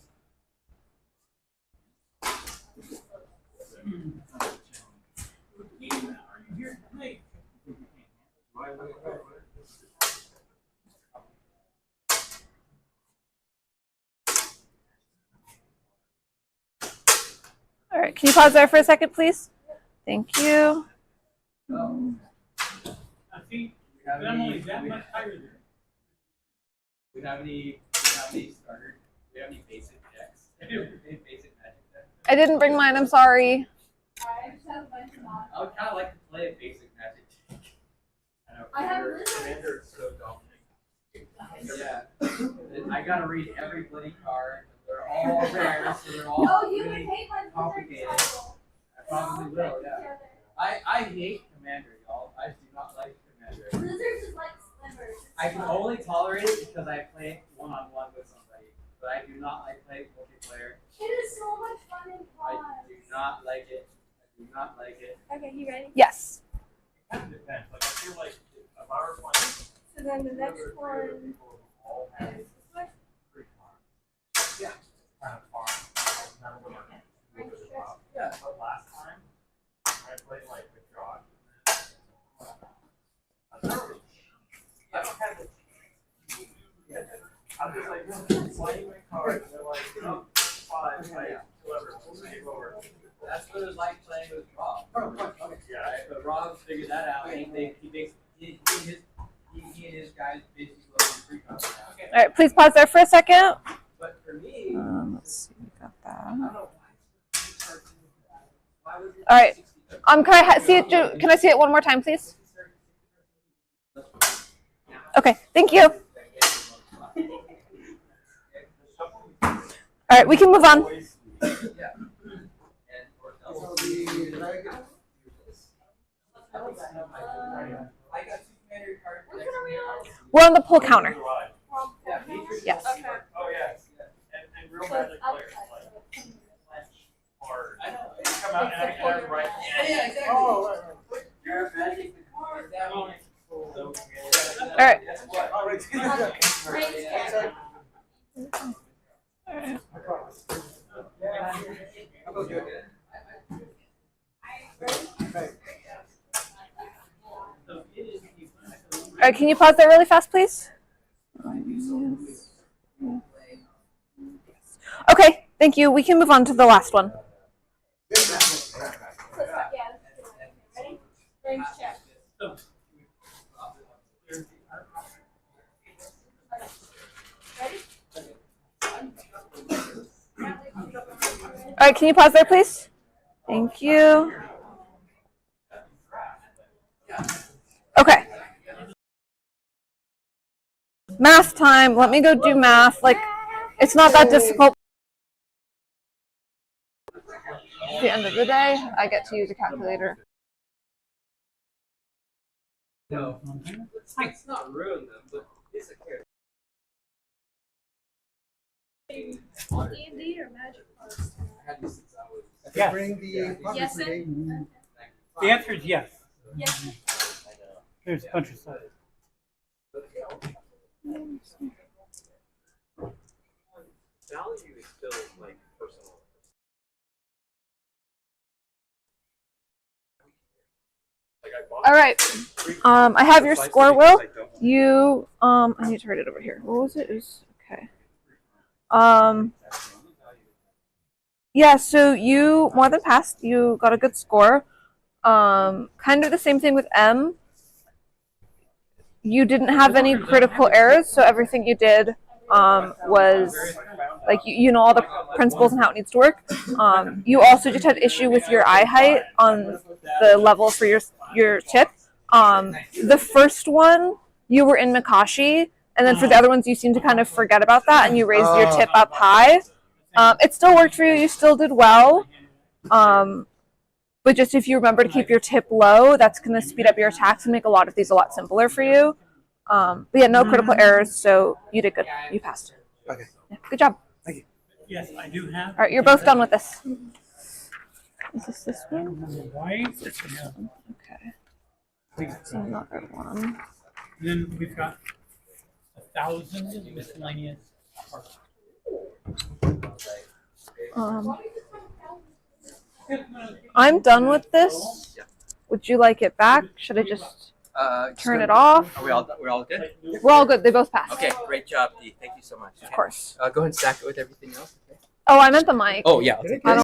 All right, can you pause there for a second, please? Thank you. I think I'm only that much higher than We have any starter? We have any basic checks? Any basic magic checks? I didn't bring mine, I'm sorry. I just have a bunch of mine. I would kind of like to play a basic magic check. I have lizards. Commander is so dominant. Yeah. I gotta read every bloody card. They're all rare, so they're all Oh, you really can hate my lizard complicated. title. I probably will, yeah. I hate Commander, y'all. I do not like Commander. Lizards is like slivers. I can only tolerate it because I play one-on-one with somebody, but I do not like playing multiplayer. It is so much fun in I class. do not like it. I do not like it. Okay, you ready? Yes. It kind of depends. Like, I feel like if I were playing, So then the next one all have is this one. free time. Yeah. Kind of fun. Never would have moved it up. Yeah. But last time, I played like with Josh. I don't have it. I'm just like playing my cards. And they're like, oh, 5, like, whoever, take over. That's what it was like playing with Rob. Yeah. Right? But Rob figured that out. He and his guys basically look at free cards now. Okay. All right, please pause there for a second. But for me, Let's see, we got I that. don't know why was it All right. 60? Can I see it? Can I see it one more time, please? Okay, thank you. All right, we can move on. Yeah. And for I got 2 commander cards. Which one are we on? We're on the pull counter. Yeah, Matrix. Yes. Okay. Oh, yes. And real magic players like hard. I know. Come out and I write. Yeah, exactly. Oh, right. right. All right, can you pause there really fast, please? Okay, thank you. We can move on to the last one. Range check. All right, can you pause there, please? Thank you. Okay. Math time. Let me go do math. Like, it's not that difficult. At the end of the day, I get to use a calculator. No, it's not ruin them, but it's a character. D&D or magic cards? Yes. Bring the pocket Yes, for sir. day. The answer is yes. Yes. There's a bunch of stuff. Value is still like personal. All right. I have your score, Will. You I need to write it over here. What was it? It was okay. Yeah, so you more than passed. You got a good score. Kind of the same thing with M. You didn't have any critical errors, so everything you did was like you know all the principles and how it needs to work. You also just had issue with your eye height on the level for your tip. The first one you were in Makashi, and then for the other ones you seem to kind of forget about that, and you raised your tip up high. It still worked for you. You still did well. But just if you remember to keep your tip low, that's going to speed up your attacks and make a lot of these a lot simpler for you. But yeah, no critical errors, so you did good. You passed. Okay. Yeah, good job. Yes, I do have. All right, you're both done with this. Is this one? White. Yeah. Okay. So another one. Then we've got 1,000 miscellaneous parts. I'm done with this. Would you like it back? Should I just turn it off? We're all good? We're all good. They both passed. Okay, great job, Dee. Thank you so much. Of course. Go ahead and stack it with everything else. Okay. Oh, I meant the mic. Oh, yeah. I'll take I it.